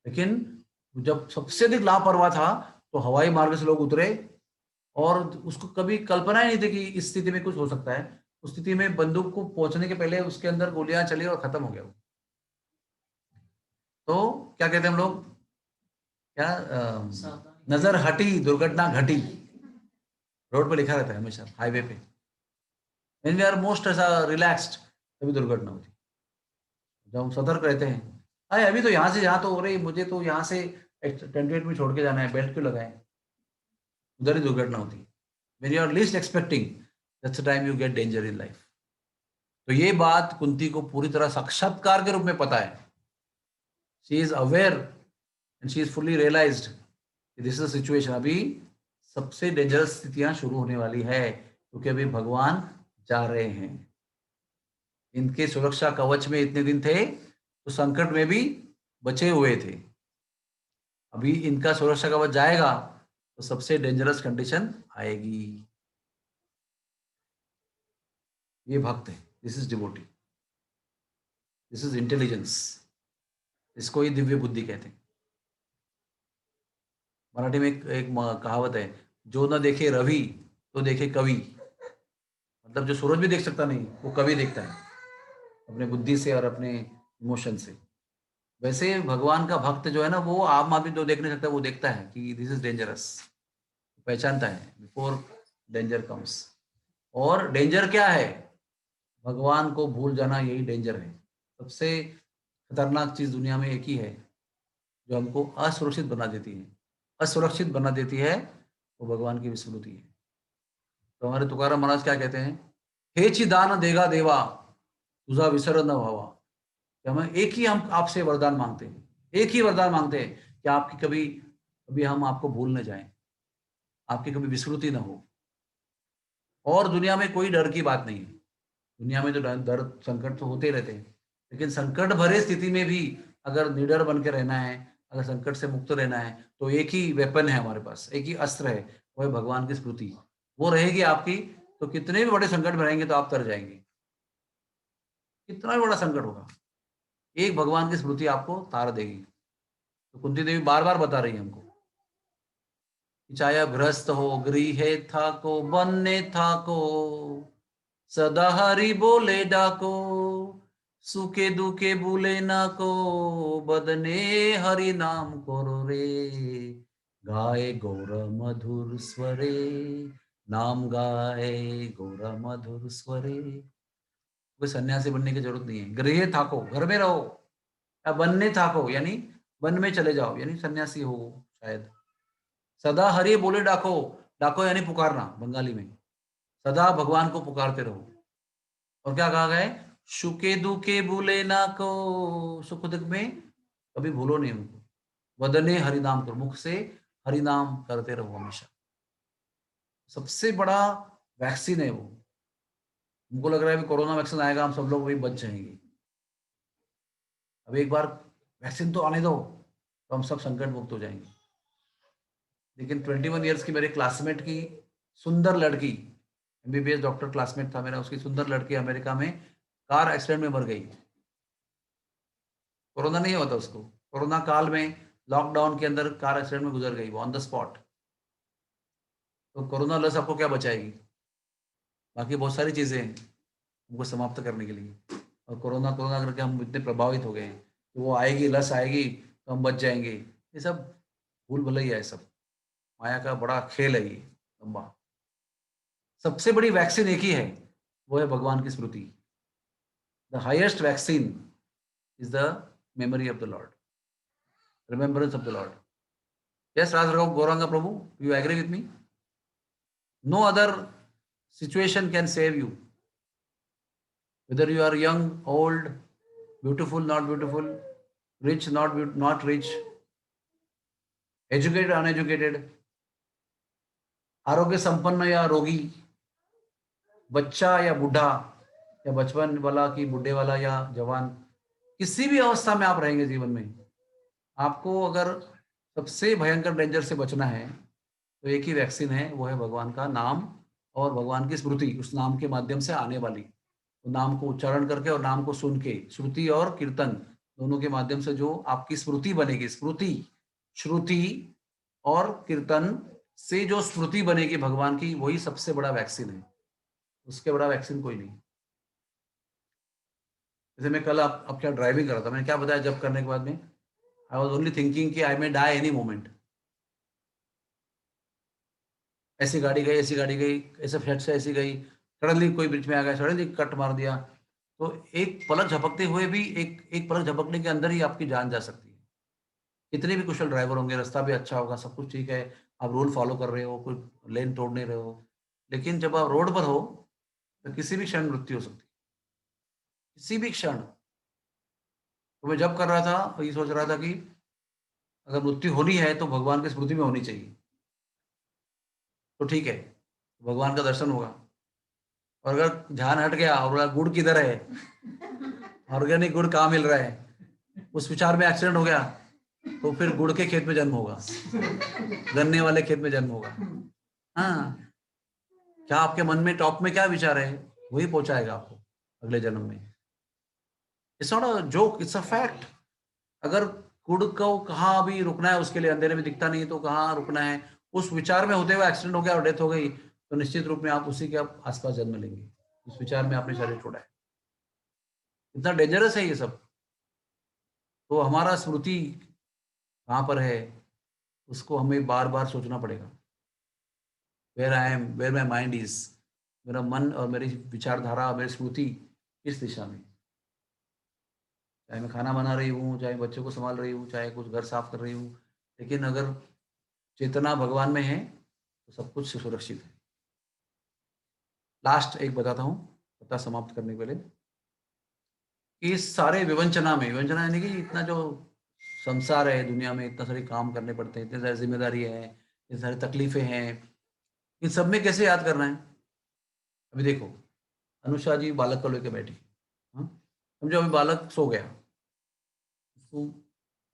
लेकिन जब सबसे अधिक लापरवाह था तो हवाई मार्ग से लोग उतरे, और उसको कभी कल्पना ही नहीं थी कि इस स्थिति में कुछ हो सकता है। उस स्थिति में बंदूक को पहुंचने के पहले उसके अंदर गोलियां चली और खत्म हो गया वो। तो क्या कहते हैं हम लोग, क्या नजर हटी दुर्घटना घटी, रोड पे लिखा रहता है हमेशा, हाईवे पे। When we are most ऐसा रिलैक्स्ड, तभी दुर्घटना होती है। जब हम सतर्क रहते हैं, अरे अभी तो यहाँ से यहाँ तो हो रही, मुझे तो यहाँ से 28 में छोड़ के जाना है, बेल्ट क्यों लगाए, उधर ही दुर्घटना होती है। When you are least expecting, that's the time you get danger in life. तो ये बात कुंती को पूरी तरह साक्षात्कार के रूप में पता है। She is aware and she is fully realized कि this is a situation, अभी सबसे डेंजरस स्थितियां शुरू होने वाली है, क्योंकि अभी भगवान जा रहे हैं। इनके सुरक्षा कवच में इतने दिन थे तो संकट में भी बचे हुए थे, अभी इनका सुरक्षा कवच जाएगा तो सबसे डेंजरस कंडीशन आएगी। ये भक्त है, this is devotee, this is intelligence, इसको ही दिव्य बुद्धि कहते हैं। मराठी में एक कहावत है, जो न देखे रवि तो देखे कवि। मतलब जो सूरज भी देख सकता नहीं, वो कवि देखता है अपने बुद्धि से और अपने इमोशन से। वैसे भगवान का भक्त जो है ना, वो आम आदमी जो देख नहीं सकता, वो देखता है कि दिस इज डेंजरस, पहचानता है बिफोर डेंजर कम्स। और डेंजर क्या है, भगवान को भूल जाना, यही डेंजर है। सबसे खतरनाक चीज दुनिया में एक ही है जो हमको असुरक्षित बना देती है, असुरक्षित बना देती है, वो भगवान की विस्मृति है। तो हमारे तुकाराम महाराज क्या कहते हैं, हेची दान देगा देवा तुझा विसर न व्हावा। कि हमें एक ही, हम आपसे वरदान मांगते हैं, एक ही वरदान मांगते हैं कि आपकी कभी कभी हम आपको भूल न जाएं, आपकी कभी विस्मृति न हो। और दुनिया में कोई डर की बात नहीं है। दुनिया में तो डर संकट तो होते ही रहते हैं, लेकिन संकट भरे स्थिति में भी अगर निडर बन के रहना है, अगर संकट से मुक्त रहना है, तो एक ही वेपन है हमारे पास, एक ही अस्त्र है, वो है भगवान की स्मृति। वो रहेगी आपकी, तो कितने भी बड़े संकट में रहेंगे तो आप तर जाएंगे। कितना भी बड़ा संकट होगा, एक भगवान की स्मृति आपको तार देगी। तो कुंती देवी बार बार बता रही है हमको, चाहे ग्रस्त हो, गृहे था को, बनने था को, सदा हरि बोले डाको, सुखे दुखे भूले ना को, बदने हरि नाम करो रे, गाए गौर मधुर स्वरे, नाम गाए गौर मधुर स्वरे। कोई सन्यासी बनने की जरूरत नहीं है, गृह थाको, घर में रहो, या बनने थाको यानी वन में चले जाओ, यानी सन्यासी हो शायद। सदा हरि बोले डाको, डाको यानी पुकारना बंगाली में, सदा भगवान को पुकारते रहो। और क्या कहा गया है, सुखे दुखे भूले ना को, सुख दुख में कभी भूलो नहीं उनको, वदने हरिनाम करो, मुख से हरिनाम करते रहो हमेशा। सबसे बड़ा वैक्सीन है वो। हमको लग रहा है अभी कोरोना वैक्सीन आएगा, हम सब लोग वही बच जाएंगे। अब एक बार वैक्सीन तो आने दो, तो हम सब संकट मुक्त हो जाएंगे। लेकिन 21 ईयर्स की मेरे क्लासमेट की सुंदर लड़की, एमबीबीएस डॉक्टर क्लासमेट था मेरा, उसकी सुंदर लड़की अमेरिका में कार एक्सीडेंट में मर गई। कोरोना नहीं हुआ था उसको, कोरोना काल में लॉकडाउन के अंदर कार एक्सीडेंट में गुजर गई वो ऑन द स्पॉट। तो कोरोना लस आपको क्या बचाएगी? बाकी बहुत सारी चीजें हैं हमको समाप्त करने के लिए, और कोरोना कोरोना करके हम इतने प्रभावित हो गए हैं कि वो आएगी, लस आएगी तो हम बच जाएंगे। ये सब भूल भुलैया है, सब माया का बड़ा खेल है ये लंबा। सबसे बड़ी वैक्सीन एक ही है, वो है भगवान की स्मृति। The highest vaccine is the memory of the lord, remembrance of the lord. Yes Raj Raghav Gauranga Prabhu, you agree with me? No other situation can save you, whether you are young, old, beautiful, not beautiful, rich, not rich, educated, uneducated, आरोग्य संपन्न या रोगी, बच्चा या बूढ़ा, या बचपन वाला कि बूढ़े वाला या जवान, किसी भी अवस्था में आप रहेंगे जीवन में, आपको अगर सबसे भयंकर डेंजर से बचना है तो एक ही वैक्सीन है, वो है भगवान का नाम और भगवान की स्मृति, उस नाम के माध्यम से आने वाली। तो नाम को उच्चारण करके और नाम को सुन के, श्रुति और कीर्तन दोनों के माध्यम से जो आपकी स्मृति बनेगी, स्मृति, श्रुति और कीर्तन से जो स्मृति बनेगी भगवान की, वही सबसे बड़ा वैक्सीन है। उसके बड़ा वैक्सीन कोई नहीं। जैसे मैं कल आप क्या ड्राइविंग कर रहा था, मैंने क्या बताया जब करने के बाद में, आई वॉज ओनली थिंकिंग कि आई मे डाई एनी मोमेंट। ऐसी गाड़ी गई, ऐसी गाड़ी गई, ऐसे फ्लैट से ऐसी गई, सडनली कोई बीच में आ गया, सडनली कट मार दिया, तो एक पलक झपकते हुए भी, एक पलक झपकने के अंदर ही आपकी जान जा सकती है। कितने भी कुशल ड्राइवर होंगे, रास्ता भी अच्छा होगा, सब कुछ ठीक है, आप रूल फॉलो कर रहे हो, कोई लेन तोड़ नहीं रहे हो, लेकिन जब आप रोड पर हो तो किसी भी क्षण मृत्यु हो सकती है, किसी भी क्षण। तो मैं जब कर रहा था तो ये सोच रहा था कि अगर मृत्यु होनी है तो भगवान की स्मृति में होनी चाहिए, तो ठीक है, भगवान का दर्शन होगा। और अगर ध्यान हट गया और बोला गुड़ किधर है, ऑर्गेनिक गुड़ कहाँ मिल रहा है, उस विचार में एक्सीडेंट हो गया, तो फिर गुड़ के खेत में जन्म होगा, गन्ने वाले खेत में जन्म होगा। हाँ, क्या आपके मन में टॉप में क्या विचार है, वही पहुंचाएगा आपको अगले जन्म में। It's not a joke, it's a fact. अगर गुड़ को कहाँ भी रुकना है, उसके लिए अंधेरे में दिखता नहीं तो कहाँ रुकना है, उस विचार में होते हुए एक्सीडेंट हो गया और डेथ हो गई, तो निश्चित रूप में आप उसी के आसपास जन्म लेंगे, उस विचार में आपने शरीर छोड़ा है। इतना डेंजरस है ये सब। तो हमारा स्मृति कहाँ पर है, उसको हमें बार बार सोचना पड़ेगा। Where I am, where my mind is, मेरा मन और मेरी विचारधारा, मेरी स्मृति किस दिशा में। चाहे मैं खाना बना रही हूँ, चाहे बच्चों को संभाल रही हूँ, चाहे कुछ घर साफ कर रही हूँ, लेकिन अगर चेतना भगवान में है तो सब कुछ सुरक्षित है। लास्ट एक बताता हूँ, पता समाप्त करने के पहले, कि इस सारे विवंचना में, विवंचना यानी कि इतना जो संसार है, दुनिया में इतना सारे काम करने पड़ते हैं, इतनी सारी जिम्मेदारी है, इतनी सारी तकलीफें हैं, इन सब में कैसे याद करना है। अभी देखो, अनुषा जी बालक को लेकर बैठी, हाँ, समझो अभी बालक सो गया, उसको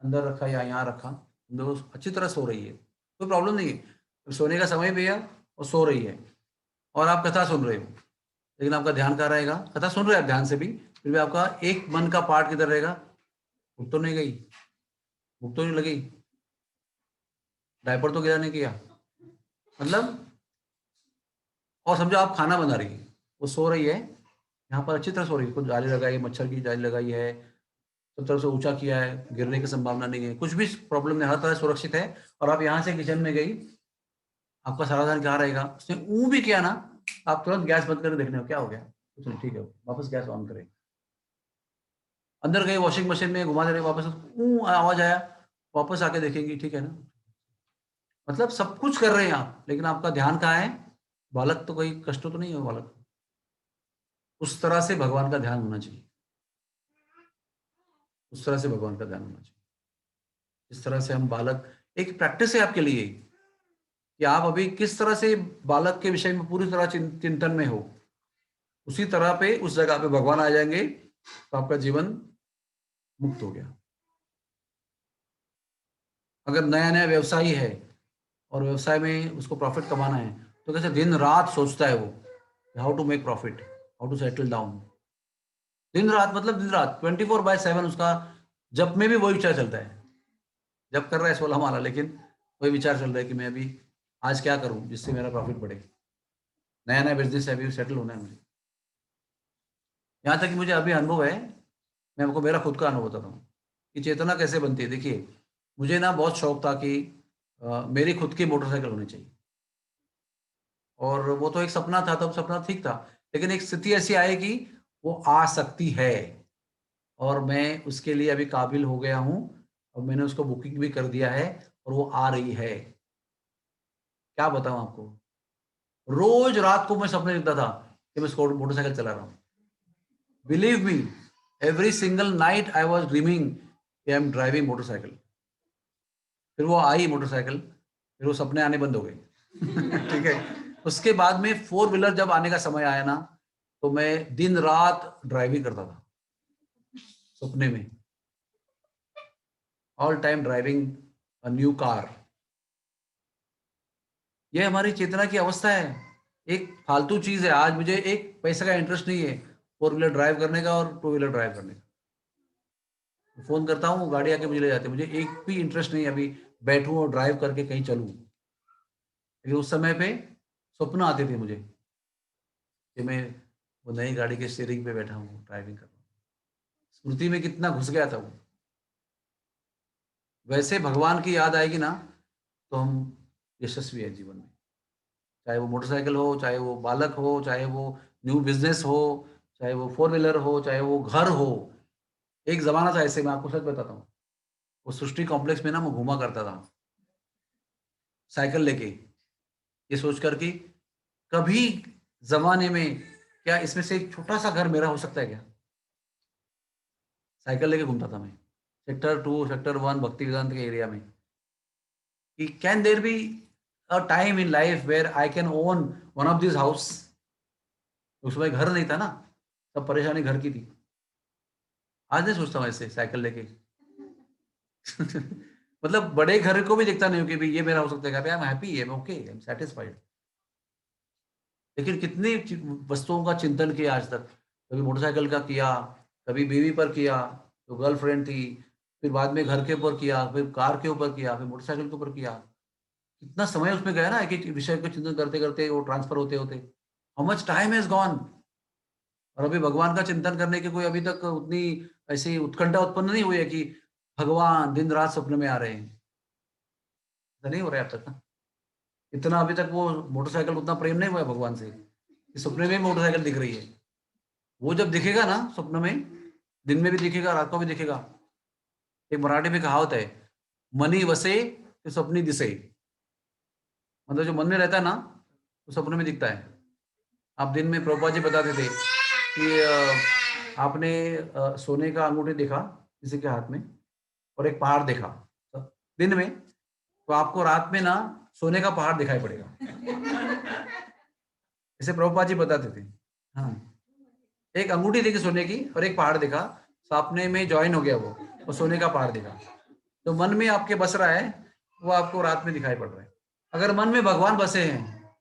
अंदर रखा या यहाँ रखा, वो अच्छी तरह सो रही है, कोई प्रॉब्लम नहीं है, सोने का समय भी है और सो रही है, और आप कथा सुन रहे हो, लेकिन आपका ध्यान कहाँ रहेगा? कथा सुन रहे हैं आप ध्यान से भी, फिर भी आपका एक मन का पार्ट किधर रहेगा? भूख तो नहीं गई, भूख तो नहीं लगी, डायपर तो गिरा नहीं किया, मतलब। और समझो आप खाना बना रही है, वो सो रही है, यहाँ पर अच्छी तरह सो रही है, कुछ जाली लगाई है, मच्छर की जाली लगाई है, सब तरफ से ऊंचा किया है, गिरने की संभावना नहीं है, कुछ भी प्रॉब्लम नहीं, हर तरह सुरक्षित है। और आप यहाँ से किचन में गई, आपका सारा ध्यान कहाँ रहेगा? उसने ऊ भी किया ना, आप तुरंत गैस बंद करके देखने हो क्या हो गया, कुछ नहीं, ठीक है, वापस गैस ऑन करें। अंदर गए वॉशिंग मशीन में घुमा दे रहे, वापस ऊ आवाज आया, वापस आके देखेंगी, ठीक है ना। मतलब सब कुछ कर रहे हैं आप, लेकिन आपका ध्यान कहाँ है? बालक तो कोई कष्ट तो नहीं है बालक। उस तरह से भगवान का ध्यान होना चाहिए, उस तरह से भगवान का ध्यान होना चाहिए। इस तरह से हम बालक, एक प्रैक्टिस है आपके लिए कि आप अभी किस तरह से बालक के विषय में पूरी तरह चिंतन में हो, उसी तरह पे उस जगह पे भगवान आ जाएंगे, तो आपका जीवन मुक्त हो गया। अगर नया नया व्यवसायी है और व्यवसाय में उसको प्रॉफिट कमाना है, तो कैसे दिन रात सोचता है वो, how to make profit, how to settle down. दिन रात मतलब दिन रात 24/7 उसका जब में भी वही विचार चलता है। जब कर रहा है 16 माला, लेकिन वही विचार चल रहा है कि मैं अभी आज क्या करूं जिससे मेरा प्रॉफिट बढ़े। नया नया बिजनेस है, अभी सेटल होना है मुझे। यहाँ तक कि मुझे अभी अनुभव है, मैं आपको मेरा खुद का अनुभव बताता हूँ कि चेतना कैसे बनती है। देखिए, मुझे ना बहुत शौक था कि मेरी खुद की मोटरसाइकिल होनी चाहिए, और वो तो एक सपना था, तब सपना ठीक था। लेकिन एक स्थिति ऐसी आई कि वो आ सकती है, और मैं उसके लिए अभी काबिल हो गया हूँ, और मैंने उसको बुकिंग भी कर दिया है, और वो आ रही है। क्या बताऊँ आपको, रोज रात को मैं सपने देखता था कि मैं स्कूटर मोटरसाइकिल चला रहा हूँ। Believe me, every single night I was dreaming कि आई एम ड्राइविंग मोटरसाइकिल। फिर वो आई मोटरसाइकिल, फिर वो सपने आने बंद हो गए। ठीक है। उसके बाद में फोर व्हीलर जब आने का समय आया ना, तो मैं दिन रात ड्राइविंग करता था सपने में, all time driving a new car. ये हमारी चेतना की अवस्था है। एक फालतू चीज है। आज मुझे एक पैसे का इंटरेस्ट नहीं है फोर व्हीलर ड्राइव करने का और टू व्हीलर ड्राइव करने का। फोन करता हूँ, गाड़ी आके मुझे ले जाती है। मुझे एक भी इंटरेस्ट नहीं है अभी बैठूं और ड्राइव करके कहीं चलूं। लेकिन उस समय पे स्वप्न आते थे मुझे कि मैं वो नई गाड़ी के स्टीयरिंग पे बैठा हूँ, ड्राइविंग कर रहा हूँ। स्मृति में कितना घुस गया था वो। वैसे भगवान की याद आएगी ना, तो हम यशस्वी है जीवन में। चाहे वो मोटरसाइकिल हो, चाहे वो बालक हो, चाहे वो न्यू बिजनेस हो, चाहे वो फोर व्हीलर हो, चाहे वो घर हो। एक जमाना था ऐसे, मैं आपको सच बताता हूँ, वो सृष्टि कॉम्प्लेक्स में ना मैं घूमा करता था साइकिल लेके, ये सोचकर कि कभी जमाने में क्या इसमें से एक छोटा सा घर मेरा हो सकता है क्या। साइकिल लेके घूमता था मैं सेक्टर 2 सेक्टर 1 भक्ति वेदांत के एरिया में, कि can there be a time in life where I can own one of this house. उस समय घर नहीं था ना, सब परेशानी घर की थी। आज नहीं सोचता हूँ ऐसे साइकिल लेके। मतलब बड़े घर को भी देखता नहीं हूँ कि भाई ये मेरा हो सकता है क्या, I am happy, I am okay, I am satisfied. लेकिन कितनी वस्तुओं का चिंतन किया आज तक। कभी मोटरसाइकिल का किया, कभी बीवी पर किया जो गर्लफ्रेंड थी, फिर बाद में घर के ऊपर किया, फिर कार के ऊपर किया, फिर मोटरसाइकिल के ऊपर किया। कितना समय उसमें गया ना, एक एक विषय को चिंतन करते करते, वो ट्रांसफर होते होते how much time has gone. और अभी भगवान का चिंतन करने की कोई अभी तक उतनी ऐसी उत्कंठा उत्पन्न नहीं हुई है कि भगवान दिन रात सपने में आ रहे हैं। ऐसा नहीं हो रहा है अब तक ना। इतना अभी तक वो मोटरसाइकिल उतना प्रेम नहीं हुआ है भगवान से कि सपने में मोटरसाइकिल दिख रही है। वो जब दिखेगा ना स्वप्न में, दिन में भी दिखेगा, रात को भी दिखेगा। एक मराठी में कहावत है, मनी वसे तो सपनी दिसे। मतलब जो मन में रहता है ना, वो सपने में दिखता है। आप दिन में प्रभुपाद जी बताते थे कि आपने सोने का अंगूठी देखा किसी के हाथ में, और एक पहाड़ देखा दिन में, तो आपको रात में ना सोने का पहाड़ दिखाई पड़ेगा। ऐसे प्रभुपाद जी बताते थे। हाँ, एक अंगूठी देखी सोने की और एक पहाड़ देखा, सपने में ज्वाइन हो गया वो सोने का पहाड़ दिखा। तो मन में आपके बस रहा है, वो आपको रात में दिखाई पड़ रहा है। अगर मन में भगवान बसे हैं,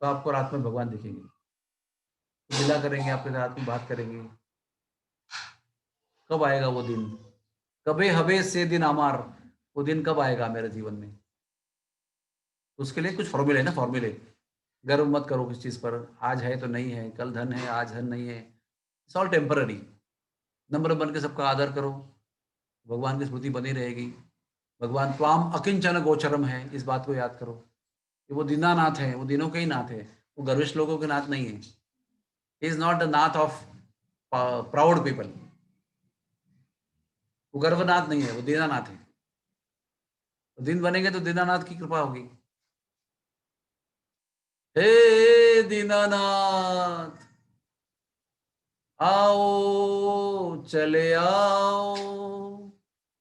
तो आपको रात में भगवान दिखेंगे, मिला करेंगे, आपके साथ में बात करेंगे। कब आएगा वो दिन, कबे हबे से दिन अमार, वो दिन कब आएगा मेरे जीवन में। तो उसके लिए कुछ फॉर्मूले है ना, फॉर्मूले। गर्व मत करो किस चीज पर, आज है तो नहीं है, कल धन है आज धन नहीं है, इट्स ऑल टेम्पररी। नम्र बन के सबका आदर करो, भगवान की स्मृति बनी रहेगी। भगवान त्वाम अकिंचन गोचरम है, इस बात को याद करो कि वो दीनानाथ है, वो दिनों के ही नाथ है। वो गर्विष्ठ लोगों के नाथ नहीं है। Is not the Nath of proud people. वो गर्वनाथ नहीं है, वो दीनानाथ है। तो दिन बनेंगे तो दीनानाथ की कृपा होगी। हे दीनानाथ आओ चले आओ,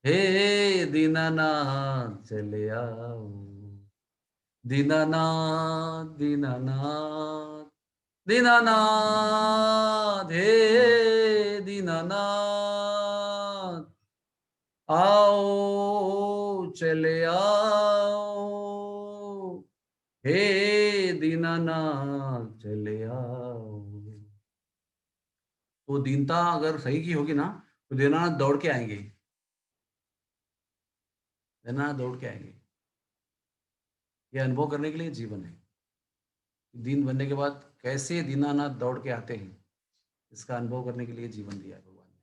हे दीनानाथ चले आओ, दीनानाथ दीनानाथ दीनानाथ, हे दीनानाथ आओ चले आओ, हे दीनानाथ चले आओ। तो दीनता अगर सही की होगी ना, तो दीनानाथ दौड़ के आएंगे, दीनानाथ दौड़ के आएंगे। ये अनुभव करने के लिए जीवन है। दीन बनने के बाद कैसे दीनानाथ दौड़ के आते हैं, इसका अनुभव करने के लिए जीवन दिया है भगवान ने।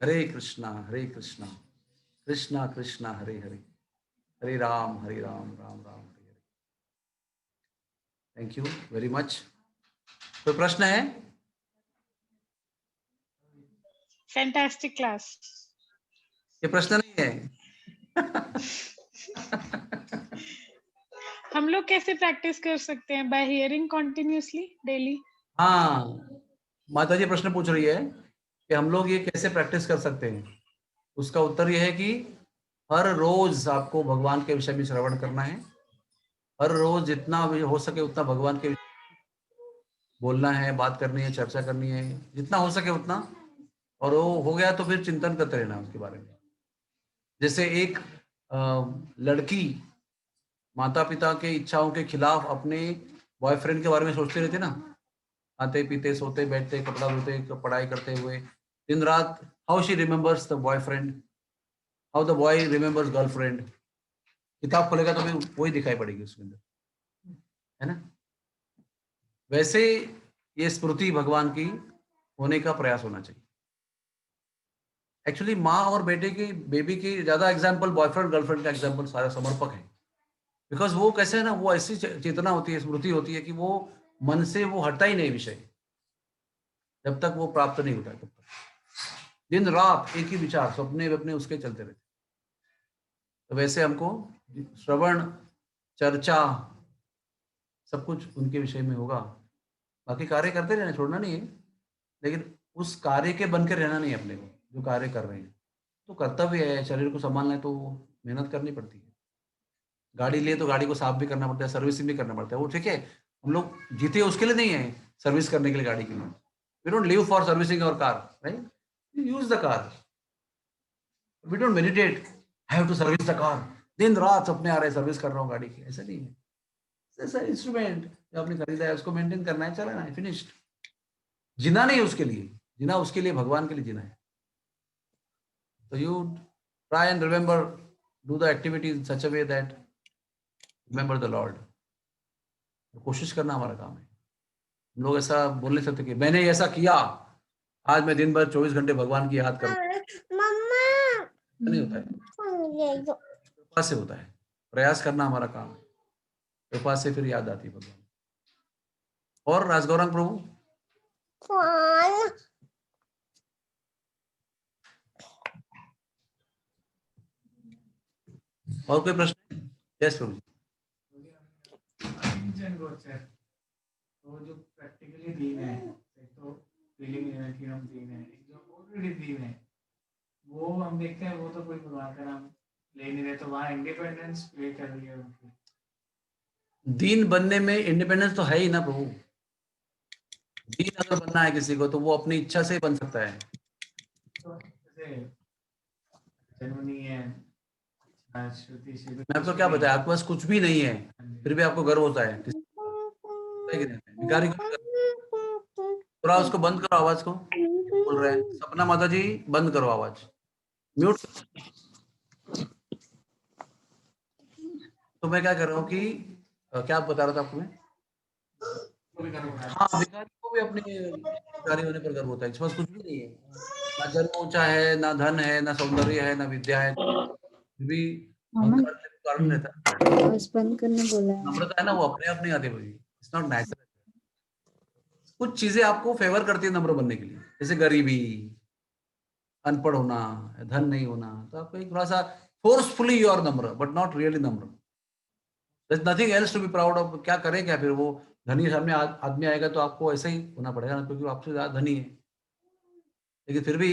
Hare Krishna Krishna Krishna Hare Hare, Hare Ram Ram Ram Hare Hare. Thank you very much. कोई प्रश्न है? Fantastic class. ये प्रश्न नहीं है। हम लोग कैसे प्रैक्टिस कर सकते हैं? Bye hearing continuously daily? हाँ, माता जी प्रश्न पूछ रही है कि हम लोग ये कैसे प्रैक्टिस कर सकते हैं। उसका उत्तर ये है कि हर रोज आपको भगवान के विषय में श्रवण करना है। हर रोज जितना भी हो सके उतना भगवान के बोलना है, बात करनी है, चर्चा करनी है, जितना हो सके उतना। और वो हो गया तो फिर चिंतन करते रहना उसके बारे में। जैसे एक लड़की माता पिता के इच्छाओं के खिलाफ अपने बॉयफ्रेंड के बारे में सोचते रहते ना, खाते पीते सोते बैठते कपड़ा धोते पढ़ाई करते हुए दिन रात। How she remembers the boyfriend, how the boy remembers girlfriend. किताब खोलेगा तो फिर वही दिखाई पड़ेगी उसके अंदर, है ना। वैसे ये स्मृति भगवान की होने का प्रयास होना चाहिए। एक्चुअली माँ और बेटे की बेबी की ज्यादा एग्जाम्पल बॉयफ्रेंड गर्लफ्रेंड का एग्जाम्पल सारा समर्पक है। बिकॉज वो कैसे है ना, वो ऐसी चेतना होती है, स्मृति होती है कि वो मन से वो हटता ही नहीं विषय, जब तक वो प्राप्त नहीं होता तब तक दिन रात एक ही विचार सपने अपने उसके चलते रहते। तो वैसे हमको श्रवण चर्चा सब कुछ उनके विषय में होगा। बाकी कार्य करते रहना, छोड़ना नहीं है, लेकिन उस कार्य के बनकर रहना नहीं है अपने को। जो कार्य कर रहे हैं तो कर्तव्य है, शरीर को संभालना है तो मेहनत करनी पड़ती है। गाड़ी लिए तो गाड़ी को साफ भी करना पड़ता है, सर्विसिंग भी करना पड़ता है, वो ठीक है। हम लोग जीते उसके लिए नहीं है, सर्विस करने के लिए गाड़ी के लिए। We don't live for servicing our car, right? Use the car. We don't meditate I have to service the car, दिन रात सपने आ रहे हैं सर्विस कर रहा हूँ गाड़ी की, ऐसा नहीं है। ऐसा इंस्ट्रूमेंट जो आपने खरीदा है उसको मेंटेन करना है, चलाना है, फिनिश्ड। जीना नहीं उसके लिए, जीना उसके लिए भगवान के लिए जीना है। तो you try and remember, do the activity in such a way that remember the Lord. कोशिश करना हमारा काम है। हम लोग ऐसा बोल नहीं सकते कि मैंने ऐसा किया, आज मैं दिन भर 24 घंटे भगवान की याद करूं। नहीं होता है, कृपा से होता है। प्रयास करना हमारा काम है, कृपा से फिर याद आती है भगवान। और राजगौरंग प्रभु, और कोई प्रश्न? यस प्रभु। तो जो प्रैक्टिकली दीन है, एक तो फीलिंग है कि हम दीन है, एक जो ऑलरेडी दीन है वो हम देखते हैं, वो तो कोई भगवान का नाम ले नहीं रहे, तो वहाँ इंडिपेंडेंस प्ले कर रही है उनकी। दीन बनने में इंडिपेंडेंस तो है ही ना प्रभु। दीन अगर बनना है किसी को तो वो अपनी इच्छा से ही बन सकता है। तो जैसे जर्मनी है, श्रुति से मैं आपको क्या बताया, आपके पास कुछ भी नहीं है फिर भी आपको गर्व होता है। भिखारी को थोड़ा उसको बंद करो आवाज को, बोल रहे हैं। सपना माता जी बंद करो आवाज, म्यूट। तो मैं क्या कर रहा हूँ कि क्या बता रहा था आपको मैं? हाँ, भिखारी को भी अपने भिखारी होने पर गर्व होता है। इसके पास कुछ भी नहीं है, ना जन्म ऊंचा है, ना धन है, ना सौंदर्य है, ना विद्या है, फिर भी अहंकार के कारण रहता है। बंद करने बोला है। नम्रता है ना, वो अपने आप नहीं आती भाई, इट्स नॉट नेचुरल। कुछ चीजें आपको फेवर करती है नम्र बनने के लिए, जैसे गरीबी, अनपढ़ होना, धन नहीं होना। तो आपको एक थोड़ा सा फोर्सफुली यू आर नम्र बट नॉट रियली नम्र। There's nothing else to be proud of। क्या करें क्या फिर, वो धनी सामने आदमी आएगा तो आपको ऐसे ही होना पड़ेगा ना, क्योंकि वो आपसे ज्यादा धनी है। लेकिन फिर भी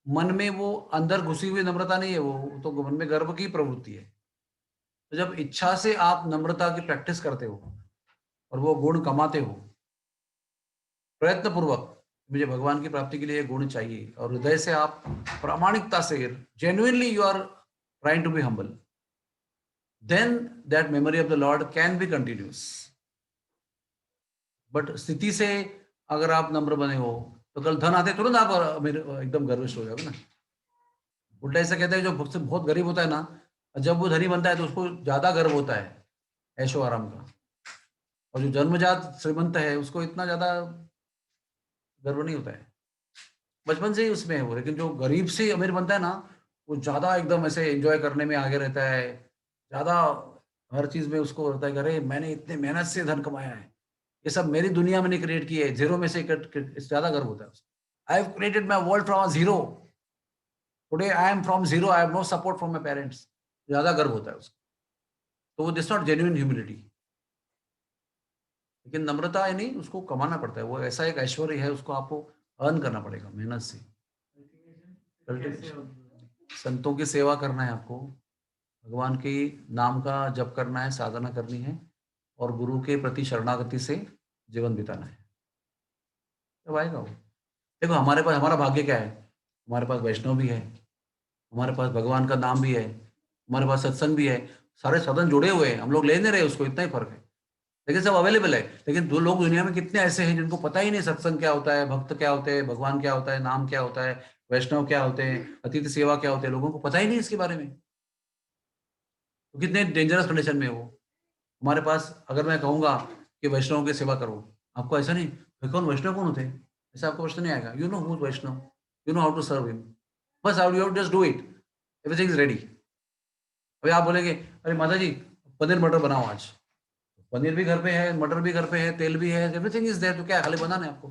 मन में वो अंदर घुसी हुई नम्रता नहीं है, वो तो मन में गर्व की प्रवृत्ति है। तो जब इच्छा से आप नम्रता की प्रैक्टिस करते हो और वो गुण कमाते हो प्रयत्न पूर्वक, मुझे भगवान की प्राप्ति के लिए गुण चाहिए, और हृदय से आप प्रामाणिकता से genuinely you are trying to be humble, then that memory of the Lord can be continuous. But स्थिति से अगर आप नम्र बने हो तो कल धन आते तुरंत आप एकदम गर्विष्ठ हो जाओगे ना। उल्टा ऐसा कहते हैं जो बहुत गरीब होता है ना, जब वो धनी बनता है तो उसको ज्यादा गर्व होता है ऐशो आराम का, और जो जन्मजात श्रीमंत है उसको इतना ज्यादा गर्व नहीं होता है, बचपन से ही उसमें है वो। लेकिन जो गरीब से अमीर बनता है ना, वो ज्यादा एकदम ऐसे एंजॉय करने में आगे रहता है, ज्यादा हर चीज में उसको रहता है कि अरे मैंने इतने मेहनत से धन कमाया है, ये सब मेरी दुनिया में नहीं क्रिएट किए, जीरो में से ज्यादा गर्व होता है उसको। I have created my world from zero, today I am from zero, I have no support from my parents, ज्यादा गर्व होता है उसको। तो वो दिस नॉट जेन्युइन ह्यूमिलिटी। लेकिन नम्रता है नहीं, उसको कमाना पड़ता है, वो ऐसा एक ऐश्वर्य है, उसको आपको अर्न करना पड़ेगा मेहनत से। कैसे होगी? संतों की सेवा करना है आपको, भगवान के नाम का जप करना है, साधना करनी है, और गुरु के प्रति शरणागति से जीवन बिताना है, तब आएगा वो। देखो हमारे पास, हमारा भाग्य क्या है, हमारे पास वैष्णव भी है, हमारे पास भगवान का नाम भी है, हमारे पास सत्संग भी है, सारे साधन जुड़े हुए हैं, हम लोग ले नहीं रहे उसको, इतना ही फर्क है, लेकिन सब अवेलेबल है। लेकिन दो लोग दुनिया में कितने ऐसे हैं जिनको पता ही नहीं सत्संग क्या होता है, भक्त क्या होते हैं, भगवान क्या होता है, नाम क्या होता है, वैष्णव क्या होते हैं, अतिथि सेवा क्या होते हैं, लोगों को पता ही नहीं इसके बारे में। तो कितने डेंजरस कंडीशन में है वो। हमारे पास अगर मैं कहूंगा कि वैष्णव की सेवा करो, आपको ऐसा नहीं भाई कौन वैष्णव कौन होते हैं, ऐसा आपको प्रश्न नहीं आएगा। You know who Vaishnav, you know how to serve him, बस how you just do it, everything is ready. अभी आप बोलेंगे अरे माता जी पनीर मटर बनाओ आज, पनीर भी घर पे है, मटर भी घर पे है, तेल भी है, एवरीथिंग इज देयर, तो क्या खाली बनाना है आपको।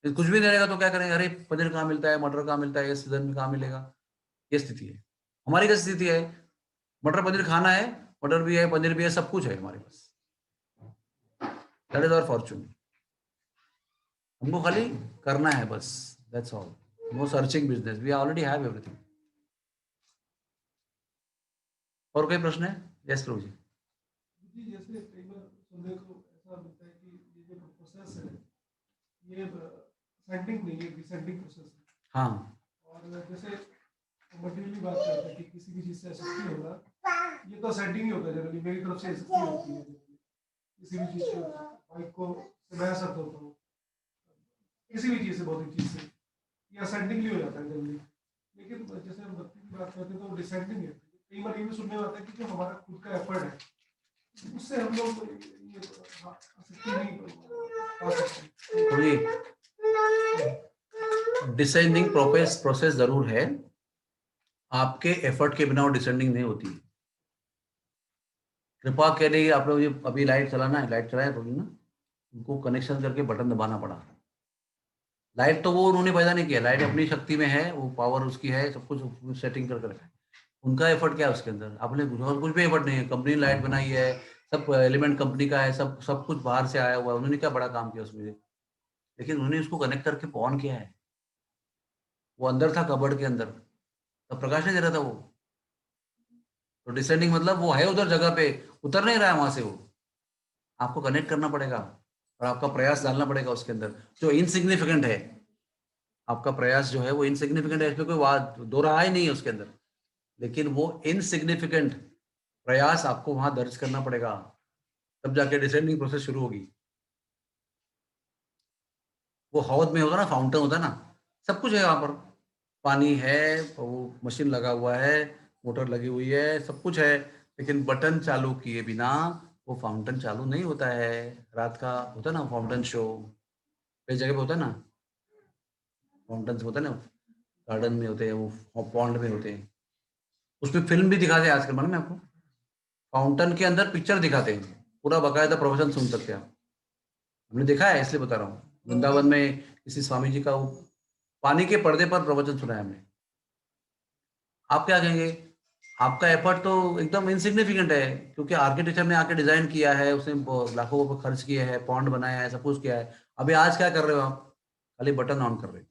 कुछ भी नहीं रहेगा तो क्या करेंगे, अरे पनीर कहाँ मिलता है, मटर कहाँ मिलता है, इस सीजन में कहाँ मिलेगा। ये स्थिति है हमारी। क्या स्थिति है, मटर पनीर खाना है, मटर भी है, पनीर भी है, सब कुछ है हमारे पास। That is our fortune. हमको खाली करना है बस, that's all. No searching business, we already have everything. और कोई प्रश्न है? यस प्रभु जी। जी जैसे कई बार सुनने को ऐसा मिलता है कि ये जो प्रोसेस है ये सेंडिंग नहीं है, डिसेंडिंग प्रोसेस है। हाँ, और जैसे मटेरियली बात करते हैं कि किसी भी चीज से शक्ति होगा, ये तो सेंडिंग ही होता है जनरली, मेरी तरफ से शक्ति होती है किसी भी चीज को, बाइक को मैं सकता होता हूँ, किसी भी चीज से, भौतिक चीज से, या सेंडिंगली हो जाता है जनरली। लेकिन जैसे हम भक्ति की बात करते हैं तो वो डिसेंडिंग है। कई बार ये भी सुनने में आता है कि जो हमारा खुद का एफर्ट है उससे हम लोग ये शक्ति नहीं पा सकते। डिसेंडिंग प्रोसेस जरूर है, आपके एफर्ट के बिना वो डिसेंडिंग नहीं होती। कृपा के लिए आप लोग ये अभी लाइट चलाना है, लाइट चलाया थोड़ी ना, उनको कनेक्शन करके बटन दबाना पड़ा। लाइट तो वो उन्होंने पैदा नहीं किया, लाइट अपनी शक्ति में है, वो पावर उसकी है, सब कुछ सेटिंग करके रखा है। उनका एफर्ट क्या है उसके अंदर, आपने कुछ भी एफर्ट नहीं है। कंपनी ने लाइट बनाई है, सब एलिमेंट कंपनी का है, सब कुछ बाहर से आया हुआ है, उन्होंने क्या बड़ा काम किया उसमें। लेकिन उन्होंने उसको कनेक्ट करके ऑन किया है। वो अंदर था कबर्ड के अंदर, तब प्रकाश नहीं दे रहा था वो। तो डिसेंडिंग मतलब वो है उधर जगह पे, उतर नहीं रहा है वहां से वो। आपको कनेक्ट करना पड़ेगा और आपका प्रयास डालना पड़ेगा उसके अंदर, जो इनसिग्निफिकेंट है। आपका प्रयास जो है वो इनसिग्निफिकेंट है, इसमें कोई दो राह ही नहीं है उसके अंदर। लेकिन वो इनसिग्निफिकेंट प्रयास आपको वहां दर्ज करना पड़ेगा, तब जाके डिसेंडिंग प्रोसेस शुरू होगी। वो हौद में होता ना, फाउंटेन होता है ना, सब कुछ है वहां पर, पानी है, वो मशीन लगा हुआ है, मोटर लगी हुई है, सब कुछ है। लेकिन बटन चालू किए बिना वो फाउंटेन चालू नहीं होता है। रात का होता है ना फाउंटेन शो, कई जगह पे होता है ना, फाउंटेन होता है ना, गार्डन में होते हैं, वो पॉन्ड में होते हैं। उसमें फिल्म भी दिखाते हैं आजकल, मालूम है आपको, फाउंटेन के अंदर पिक्चर दिखाते हैं, पूरा बाकायदा प्रवचन सुन सकते हैं आप। हमने देखा है, इसलिए बता रहा हूँ। वृंदावन में किसी स्वामी जी का वो पानी के पर्दे पर प्रवचन सुना है हमने। आप क्या कहेंगे, आपका एफर्ट तो एकदम इनसिग्निफिकेंट है, क्योंकि आर्किटेक्चर ने आके डिजाइन किया है, उसने लाखों रुपए खर्च किए हैं, पॉन्ड बनाया है, सब कुछ किया है। अभी आज क्या कर रहे हो आप, खाली बटन ऑन कर रहे हो,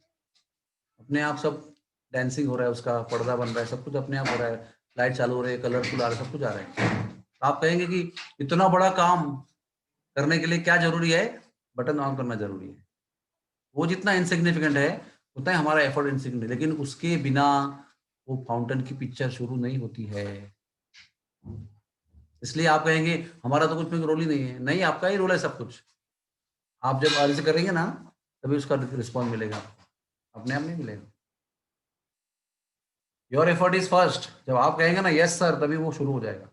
अपने आप सब डांसिंग हो रहा है, उसका पर्दा बन रहा है, सब कुछ अपने आप हो रहा है, लाइट चालू हो रही है, कलरफुल आ रहा है, सब कुछ आ रहा है। तो आप कहेंगे कि इतना बड़ा काम करने के लिए क्या जरूरी है, बटन ऑन करना जरूरी है। वो जितना इनसिग्निफिकेंट है उतना ही हमारा एफर्ट इनसिग्निफिकेंट, लेकिन उसके बिना वो फाउंटेन की पिक्चर शुरू नहीं होती है। इसलिए आप कहेंगे हमारा तो कुछ में रोल ही नहीं है। नहीं, आपका ही रोल है सब कुछ। आप जब अर्ज करेंगे ना तभी उसका रिस्पॉन्स मिलेगा आपको, अपने आप नहीं मिलेगा। Your effort is first. जब आप कहेंगे ना यस सर, तभी वो शुरू हो जाएगा।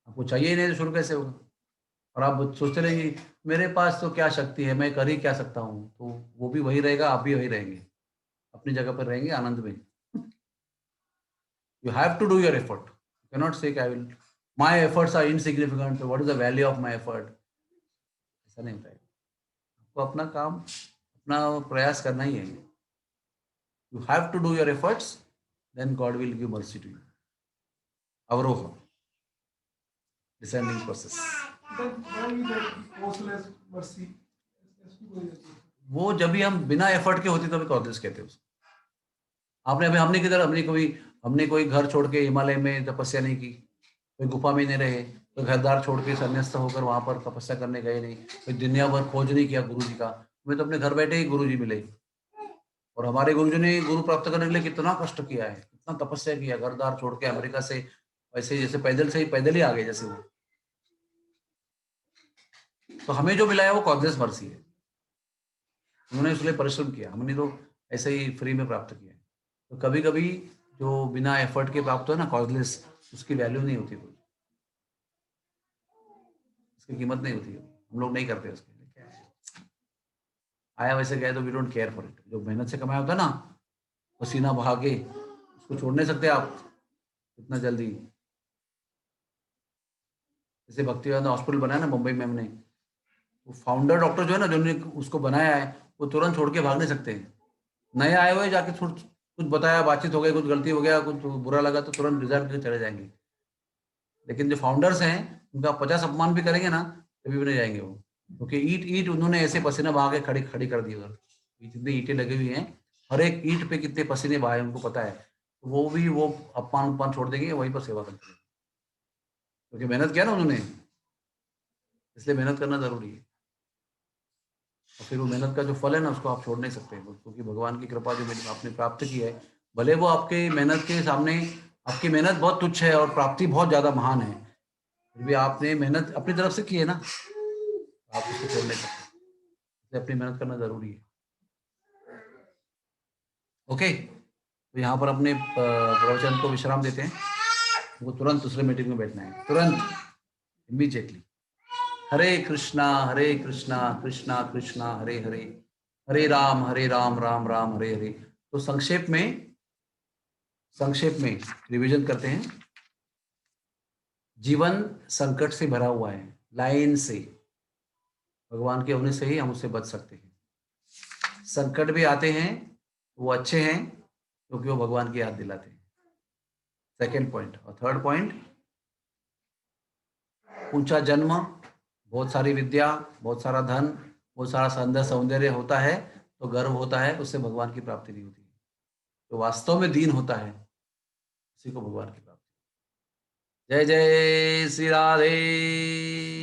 आपको चाहिए ही नहीं तो शुरू कैसे होगा? और आप सोचते रहेंगे मेरे पास तो क्या शक्ति है, मैं कर ही क्या सकता हूँ, तो वो भी वही रहेगा, आप भी वही रहेंगे, अपनी जगह पर रहेंगे आनंद में। You have to do your effort. You can not say I will my efforts are insignificant, what is the value of my effort. ऐसा नहीं होता है। आपको अपना काम, अपना प्रयास करना ही है। You have to do your efforts, then God will give mercy to you. अवरोह, descending process. Then why that causeless mercy? ऐसी कोई नहीं है। वो जब भी हम बिना एफर्ट के होती तभी कॉजेस कहते हैं उसको। आपने अभी हमने कोई घर छोड़ के हिमालय में तपस्या नहीं की, कोई गुफा में नहीं रहे, कोई घरदार छोड़ के संन्यास्त होकर वहां पर तपस्या करने गए नहीं, कोई दुनिया भर खोज नहीं किया गुरु जी का। हमें तो अपने घर बैठे ही गुरु जी मिले। और हमारे गुरु जी ने गुरु प्राप्त करने के लिए कितना कष्ट किया है, कितना तपस्या किया, घरदार छोड़ के अमेरिका से, वैसे जैसे पैदल ही आ गए जैसे वो। तो हमें जो मिला है वो कॉजेस मर्सी है। उन्होंने इसलिए परिश्रम किया, हमने तो ऐसे ही फ्री में प्राप्त किया है। तो कभी कभी जो बिना एफर्ट के प्राप्त हो ना कॉजलेस, उसकी वैल्यू नहीं होती, कोई उसकी कीमत नहीं होती। हम लोग नहीं करते उसके लिए। क्या है, आया वैसे गए तो we don't care for it. जो मेहनत से कमाया होता है ना, पसीना बहा के, उसको छोड़ नहीं सकते आप इतना जल्दी। जैसे भक्तिवेदांत हॉस्पिटल बनाया ना मुंबई में हमने, वो फाउंडर डॉक्टर जो है ना, जिन्होंने उसको बनाया है, वो तुरंत छोड़ के भाग नहीं सकते। नए आए हुए जाके कुछ बताया, बातचीत हो गई, कुछ गलती हो गया, कुछ बुरा लगा तो तुरंत रिजाइन करके चले जाएंगे। लेकिन जो फाउंडर्स हैं उनका 50 अपमान भी करेंगे ना तभी भी नहीं जाएंगे वो, क्योंकि ईट उन्होंने ऐसे पसीना बहा के खड़ी खड़ी कर दी उधर। जितनी ईंटें लगी हुई हैं, हर एक ईंट पे कितने पसीने बहाए उनको पता है। तो वो अपमान छोड़ देंगे, वहीं पर सेवा करते हैं, क्योंकि मेहनत किया ना उन्होंने। इसलिए मेहनत करना जरूरी है। और फिर वो मेहनत का जो फल है ना, उसको आप छोड़ नहीं सकते, क्योंकि भगवान की कृपा जो आपने प्राप्त की है, भले वो आपके मेहनत के सामने, आपकी मेहनत बहुत तुच्छ है और प्राप्ति बहुत ज्यादा महान है, फिर भी आपने मेहनत अपनी तरफ से की है ना, आप उसको छोड़ नहीं सकते। इसलिए अपनी मेहनत करना जरूरी है। ओके, तो यहाँ पर अपने प्रवचन को विश्राम देते हैं। वो तुरंत दूसरे मीटिंग में बैठना है, तुरंत, इमीडिएटली। हरे कृष्णा कृष्णा कृष्णा हरे हरे, हरे राम राम राम हरे हरे। तो संक्षेप में रिवीजन करते हैं। जीवन संकट से भरा हुआ है, लाइन से, भगवान के होने से ही हम उससे बच सकते हैं। संकट भी आते हैं, वो अच्छे हैं, क्योंकि वो भगवान की याद दिलाते हैं। Second point. और थर्ड पॉइंट, ऊंचा जन्म, बहुत सारी विद्या, बहुत सारा धन, बहुत सारा सौंदर्य होता है तो गर्व होता है, उससे भगवान की प्राप्ति नहीं होती। तो वास्तव में दीन होता है, उसी को भगवान की प्राप्ति। जय जय श्री राधे।